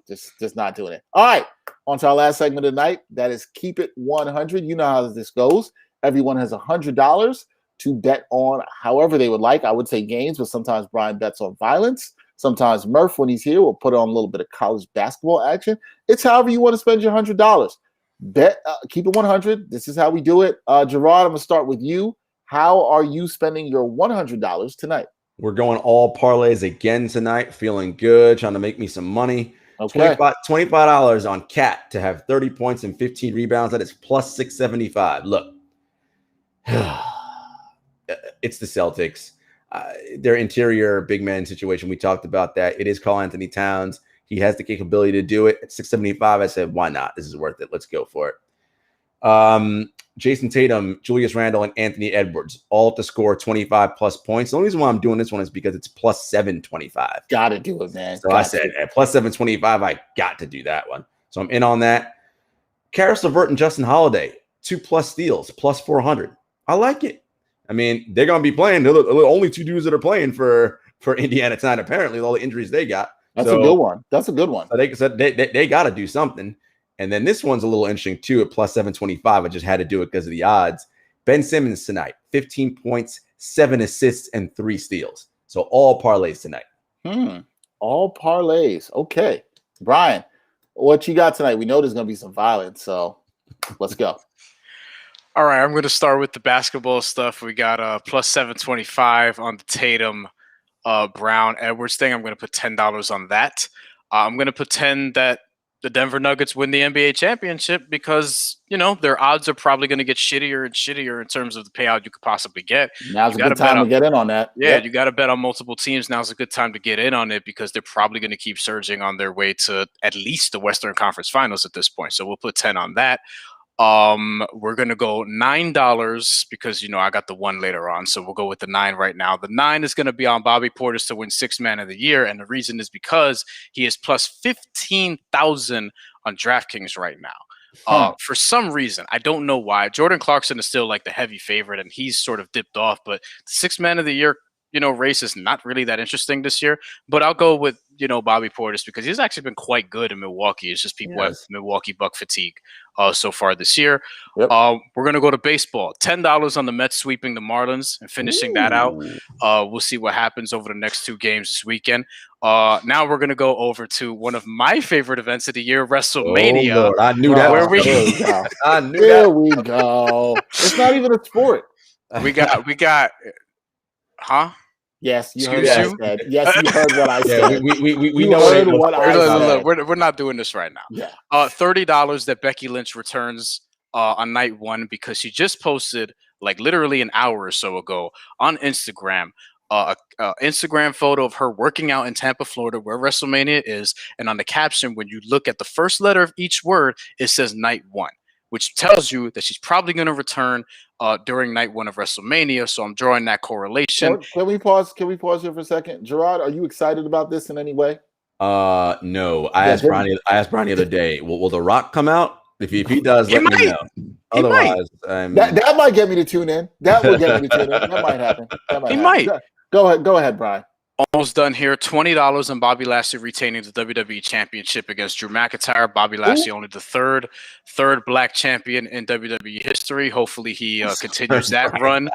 just not doing it. All right. On to our last segment of the night. That is Keep It 100. You know how this goes. Everyone has $100 to bet on however they would like. I would say games, but sometimes Brian bets on violence. Sometimes Murph, when he's here, will put on a little bit of college basketball action. It's however you want to spend your $100. Bet, keep it 100. This is how we do it. Gerard, I'm going to start with you. How are you spending your $100 tonight? We're going all parlays again tonight. Feeling good, trying to make me some money. Okay. $25 on Cat to have 30 points and 15 rebounds. That is plus 675. Look, it's the Celtics. Their interior big man situation, we talked about that. It is Karl-Anthony Towns. He has the capability to do it. At 675, I said, why not? This is worth it. Let's go for it. Jayson Tatum, Julius Randle, and Anthony Edwards, all to score 25-plus points. The only reason why I'm doing this one is because it's plus 725. Got to do it, man. So I said, at plus 725, I got to do that one. So I'm in on that. Karis LeVert and Justin Holiday, 2+ steals, plus 400. I like it. I mean, they're going to be playing. They're the only two dudes that are playing for Indiana tonight, apparently, with all the injuries they got. That's a good one. That's a good one. So they got to do something. And then this one's a little interesting, too, at plus 725. I just had to do it because of the odds. Ben Simmons tonight, 15 points, 7 assists, and 3 steals. So all parlays tonight. All parlays. Okay. Brian, what you got tonight? We know there's going to be some violence, so let's go. All right, I'm going to start with the basketball stuff. We got plus 725 on the Tatum, Brown, Edwards thing. I'm going to put $10 on that. I'm going to pretend that the Denver Nuggets win the NBA championship because, you know, their odds are probably going to get shittier and shittier in terms of the payout you could possibly get. Now's a good time to get in on that. Yeah, you got to bet on multiple teams. Now's a good time to get in on it because they're probably going to keep surging on their way to at least the Western Conference Finals at this point. So we'll put 10 on that. We're going to go $9 because, you know, I got the 1 later on. So we'll go with the 9 right now. The 9 is going to be on Bobby Portis to win 6th man of the year. And the reason is because he is plus 15,000 on DraftKings right now. For some reason, I don't know why. Jordan Clarkson is still like the heavy favorite and he's sort of dipped off, but the 6th man of the year, you know, race is not really that interesting this year, but I'll go with, you know, Bobby Portis because he's actually been quite good in Milwaukee. It's just people have Milwaukee Buck fatigue so far this year. We're going to go to baseball. $10 on the Mets sweeping the Marlins and finishing that out. We'll see what happens over the next 2 games this weekend. Now we're going to go over to one of my favorite events of the year, WrestleMania. Oh, Lord. I knew that. I knew there we go. It's not even a sport. We got, huh? Yes, you heard what I said. Yes, you heard what I said. We know what I said. We're not doing this right now. Yeah. $30 that Becky Lynch returns on night 1 because she just posted like literally an hour or so ago on Instagram a Instagram photo of her working out in Tampa, Florida, where WrestleMania is, and on the caption, when you look at the first letter of each word, it says night 1. Which tells you that she's probably going to return during night 1 of WrestleMania. So I'm drawing that correlation. Can we pause? Can we pause here for a second? Gerard, are you excited about this in any way? No. I asked Brian the other day, will The Rock come out? If he does, let me know. Otherwise, that might get me to tune in. That will get me to tune in. That might happen. He might. Go ahead, Brian. Almost done here. $20 on Bobby Lashley retaining the WWE Championship against Drew McIntyre. Bobby Lashley only the third black champion in WWE history. Hopefully he continues that run.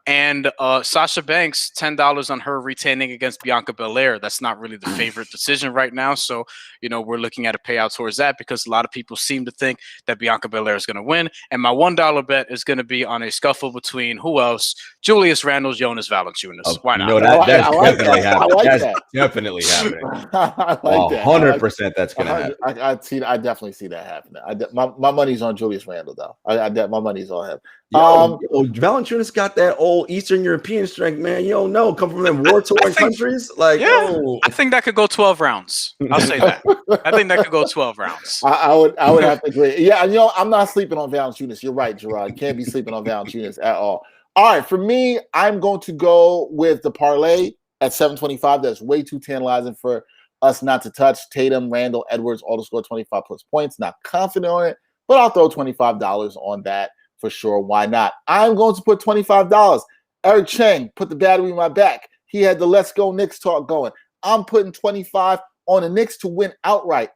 And Sasha Banks, $10 on her retaining against Bianca Belair. That's not really the favorite decision right now. So, we're looking at a payout towards that because a lot of people seem to think that Bianca Belair is going to win. And my $1 bet is going to be on a scuffle between who else? Julius Randle, Jonas Valanciunas. Why not? That's definitely happening. That's definitely happening. I like that. 100% that's going to happen. I definitely see that happening. My money's on Julius Randle, though. My money's on him. Valanciunas got that old Eastern European strength, man. You don't know. Come from them war-torn countries. I think that could go 12 rounds. I'll say that. I think that could go 12 rounds. I would have to agree. Yeah, I'm not sleeping on Valanciunas. You're right, Gerard. Can't be sleeping on Valanciunas at all. All right, for me, I'm going to go with the parlay at 725. That's way too tantalizing for us not to touch. Tatum, Randle, Edwards, all to score 25 plus points. Not confident on it, but I'll throw $25 on that for sure. Why not? I'm going to put $25. Eric Cheng put the battery in my back. He had the Let's Go Knicks talk going. I'm putting 25 on the Knicks to win outright.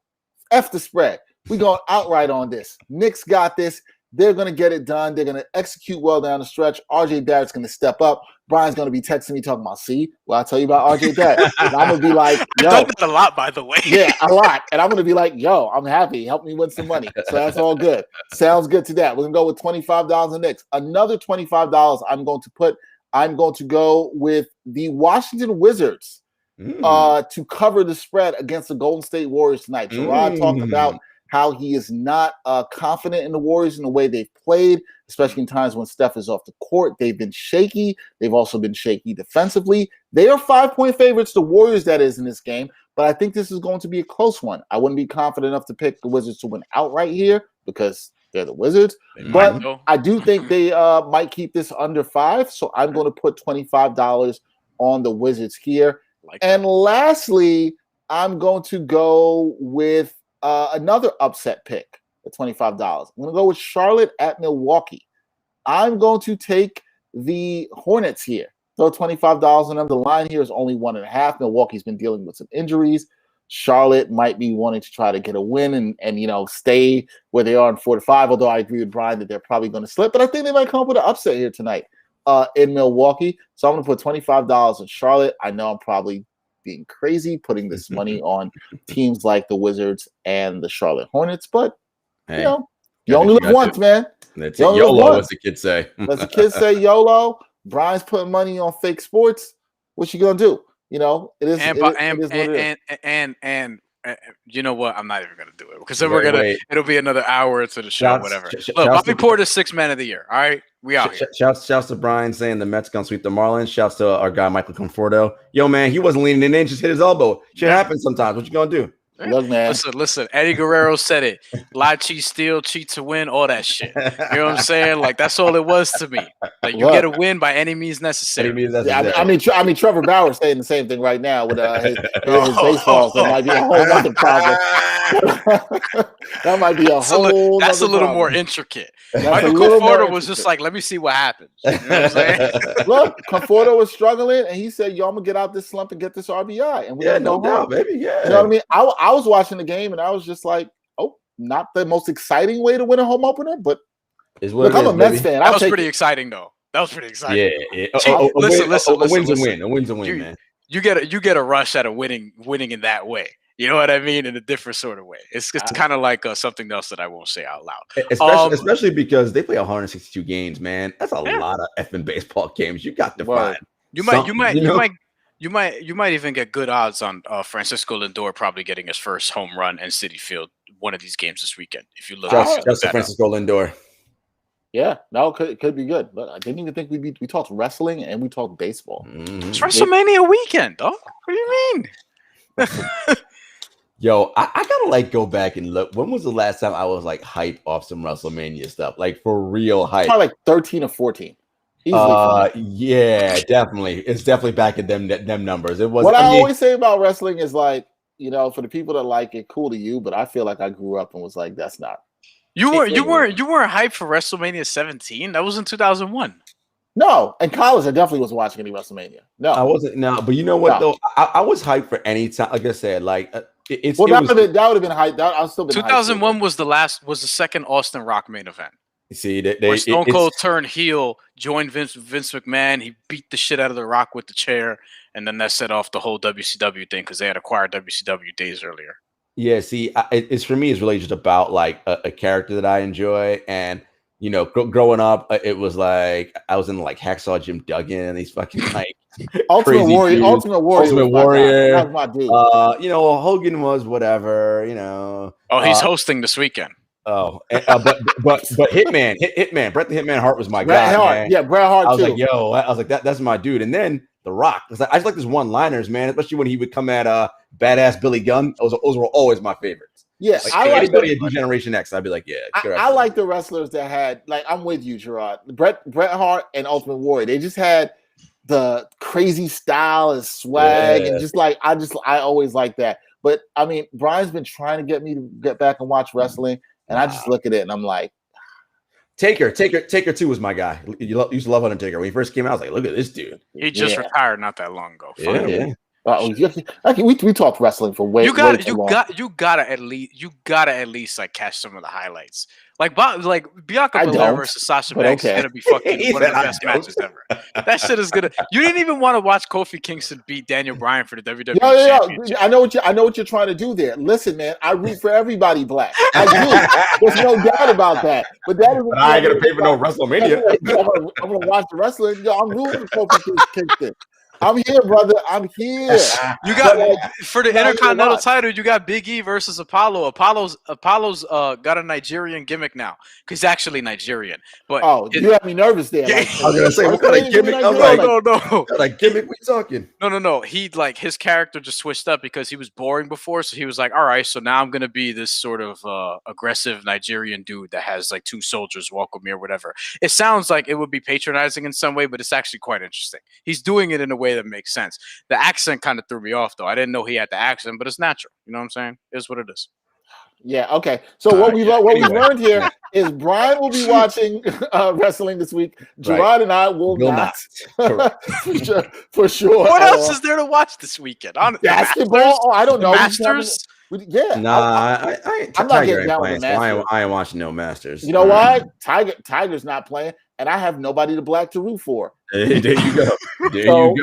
F the spread. We're going outright on this. Knicks got this. They're going to get it done. They're going to execute well down the stretch. RJ Barrett's going to step up. Brian's going to be texting me talking about, see, well, I'll tell you about RJ Barrett. And I'm going to be like, yo. I've done that a lot, by the way. Yeah, a lot. And I'm going to be like, yo, I'm happy. Help me win some money. So that's all good. Sounds good to that. We're going to go with $25 on the Knicks. Another $25 I'm going to go with the Washington Wizards to cover the spread against the Golden State Warriors tonight. Gerard talked about how he is not confident in the Warriors in the way they've played, especially in times when Steph is off the court. They've been shaky. They've also been shaky defensively. They are 5-point favorites, the Warriors, that is, in this game. But I think this is going to be a close one. I wouldn't be confident enough to pick the Wizards to win outright here because they're the Wizards. But I do think they might keep this under 5. So I'm going to put $25 on the Wizards here. And lastly, I'm going to go with another upset pick at $25. I'm going to go with Charlotte at Milwaukee. I'm going to take the Hornets here. Throw $25 on them. The line here is only 1.5. Milwaukee's been dealing with some injuries. Charlotte might be wanting to try to get a win and stay where they are in 4-5, although I agree with Brian that they're probably going to slip. But I think they might come up with an upset here tonight in Milwaukee. So I'm going to put $25 on Charlotte. I know I'm probably being crazy putting this money on teams like the Wizards and the Charlotte Hornets, but you only live once, man. That's it. YOLO, as the kids say. As the kids say, YOLO. Brian's putting money on fake sports. What you gonna do? It is. And you know what? I'm not even gonna do it because then it'll be another hour into the show, whatever. Look, Bobby Porter's 6th man of the year. All right, we out here. Shouts to Brian saying the Mets gonna sweep the Marlins. Shouts to our guy Michael Conforto. Yo, man, he wasn't leaning in, just hit his elbow. Shit happens sometimes. What you gonna do? Look, man. Listen. Eddie Guerrero said it. Lie, cheat, steal, cheat to win, all that shit. You know what I'm saying? Like that's all it was to me. Like you get a win by any means necessary. I mean, Trevor Bauer saying the same thing right now with his baseball. So it might be a whole other problem. That might be a whole. That's a little more intricate. Michael Conforto was just like, let me see what happens. You know what I'm saying? Look, Conforto was struggling, and he said, "Yo, I'm gonna get out this slump and get this RBI." And no doubt, baby. Yeah, you know what I mean. I was watching the game, and I was just like, "Oh, not the most exciting way to win a home opener, but look, I'm a Mets fan. That was pretty exciting, though. That was pretty exciting. Yeah. Listen. A win's a win. A win's a win, man. You get a rush out of winning in that way. You know what I mean? In a different sort of way. It's kind of like something else that I won't say out loud. Especially because they play 162 games, man. That's a lot of effing baseball games. You got to find. You might even get good odds on Francisco Lindor probably getting his first home run in Citi Field one of these games this weekend. If you look at Francisco Lindor. Yeah, no, it could be good. But I didn't even think we talked wrestling and we talked baseball. It's WrestleMania weekend, dog. What do you mean? Yo, I gotta go back and look. When was the last time I was hype off some WrestleMania stuff? Like for real hype. Probably 13 or 14. Yeah, definitely. It's definitely back at them numbers. It was. What I always say about wrestling is for the people that like it, cool to you. But I feel like I grew up and was like, that's not. You weren't hyped for WrestleMania 17. That was in 2001. No, in college I definitely wasn't watching any WrestleMania. No, I wasn't. No, but you know what though? I was hyped for any time. Like I said, that would have been hyped. I was still been 2001 was the second Austin Rock main event. See, when Stone Cold turned heel, joined Vince McMahon. He beat the shit out of The Rock with the chair, and then that set off the whole WCW thing because they had acquired WCW days earlier. Yeah, see, it's for me, it's really just about like a character that I enjoy, and growing up, it was like I was in like Hacksaw Jim Duggan, these fucking like Ultimate Warrior. That was my dude. Hogan was whatever. Oh, he's hosting this weekend. But Hitman, Bret the Hitman Hart was my guy. Man. Yeah, Bret Hart. I was like, that's my dude. And then The Rock. I just like his one-liners, man. Especially when he would come at badass Billy Gunn. Those were always my favorites. Yes, like, anybody at Generation X, I'd be like, yeah. I like the wrestlers that had like. I'm with you, Gerard. Bret Hart and Ultimate Warrior. They just had the crazy style and swag, and just like I always like that. But I mean, Brian's been trying to get me to get back and watch wrestling. And I just look at it and I'm like, Taker 2 was my guy. You used to love Undertaker. When he first came out, I was like, look at this dude. He just retired not that long ago. Yeah. We talked wrestling for way too long. You gotta at least like catch some of the highlights. Like Bianca Belair versus Sasha Banks is gonna be fucking one of the best matches ever. That shit is gonna. You didn't even want to watch Kofi Kingston beat Daniel Bryan for the WWE Championship. I know what you're trying to do there. Listen, man, I root for everybody black. I do. There's no doubt about that. But that is. I ain't gonna pay for no WrestleMania. I'm gonna watch the wrestling. I'm rooting for Kofi Kingston. I'm here, brother. I'm here. You got for the Intercontinental title. You got Big E versus Apollo. Apollo's got a Nigerian gimmick now because he's actually Nigerian. But you have me nervous there. Yeah. I was gonna say what kind of gimmick? I'm like, no. What kind of gimmick we talking? No. He like his character just switched up because he was boring before, so he was like, all right, so now I'm gonna be this sort of aggressive Nigerian dude that has like two soldiers walk with me or whatever. It sounds like it would be patronizing in some way, but it's actually quite interesting. He's doing it in a way that makes sense. The accent kind of threw me off, though. I didn't know he had the accent, but it's natural. You know what I'm saying? It is what it is. Yeah. Okay. So what we've learned here is Brian will be watching wrestling this week. Gerard and I will not. for sure. What else is there to watch this weekend? Basketball? I don't know. Masters? I'm not getting down with Masters. I ain't watching no Masters. You know why? Tiger's not playing, and I have nobody to black to root for. Hey, there you go. You go.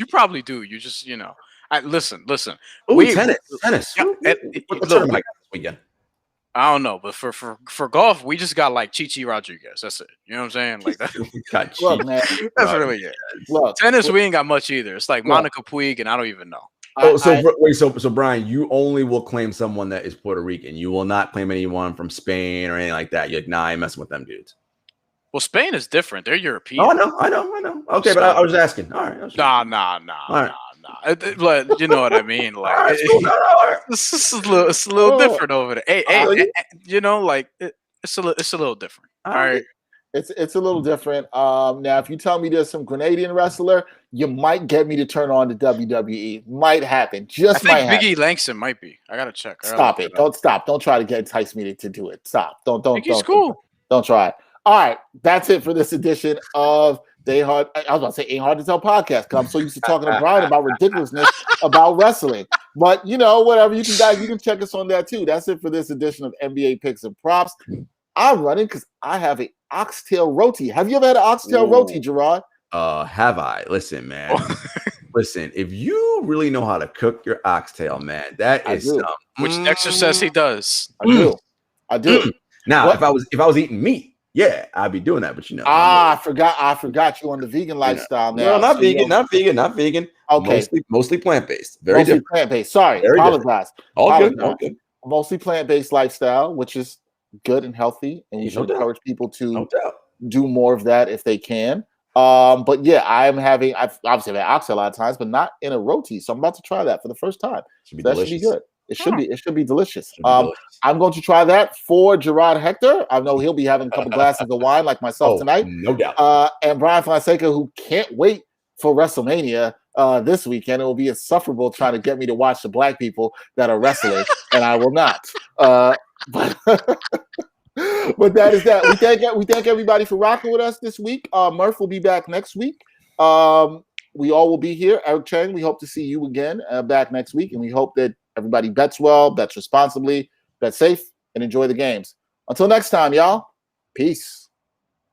You probably do. You just, listen. Ooh, tennis. What's up this weekend? I don't know, but for golf, we just got like Chi Rodriguez. That's it. You know what I'm saying? Like that. Look, man, that's really it. Look, tennis, we ain't got much either. It's like Monica Puig, and I don't even know. So Brian, you only will claim someone that is Puerto Rican. You will not claim anyone from Spain or anything like that. You're like, nah, I ain't messing with them dudes. Well, Spain is different. They're European. Oh, I know. Okay, so, but I was asking. All right. Nah. But you know what I mean? Like, it's a little different over there. Hey, it's a little different. All right. It's a little different. Now, if you tell me there's some Grenadian wrestler, you might get me to turn on to WWE. Might happen. I think Big E Langston might be. I gotta check. Stop it. Don't stop. Don't try to entice me to do it. Stop. Don't. He's cool. Don't try it. All right, that's it for this edition of I was about to say Ain't Hard to Tell podcast because I'm so used to talking to Brian about ridiculousness about wrestling. But whatever, you can check us on that too. That's it for this edition of NBA Picks and Props. I'm running because I have an oxtail roti. Have you ever had an oxtail roti, Gerard? Have I? Listen, man. Listen, if you really know how to cook your oxtail, man, that is something. Which Dexter says he does. I do. Now, if I was eating meat, yeah, I'd be doing that, but I forgot you on the vegan lifestyle now. No, not vegan. Okay. Mostly plant-based. Very different. Plant-based. Sorry, very apologize. All good. Mostly plant-based lifestyle, which is good and healthy, and you should encourage people to do more of that if they can. But yeah, I've obviously had oxtail a lot of times, but not in a roti. So I'm about to try that for the first time. That should be good. It should be delicious. I'm going to try that for Gerard Hector. I know he'll be having a couple glasses of wine like myself tonight. No doubt. And Brian Fonseca, who can't wait for WrestleMania this weekend. It will be insufferable trying to get me to watch the black people that are wrestling, and I will not. But that is that. We thank everybody for rocking with us this week. Murph will be back next week. We all will be here. Eric Chang, we hope to see you again back next week, and we hope that everybody bets well, bets responsibly, bet safe, and enjoy the games. Until next time, y'all. Peace.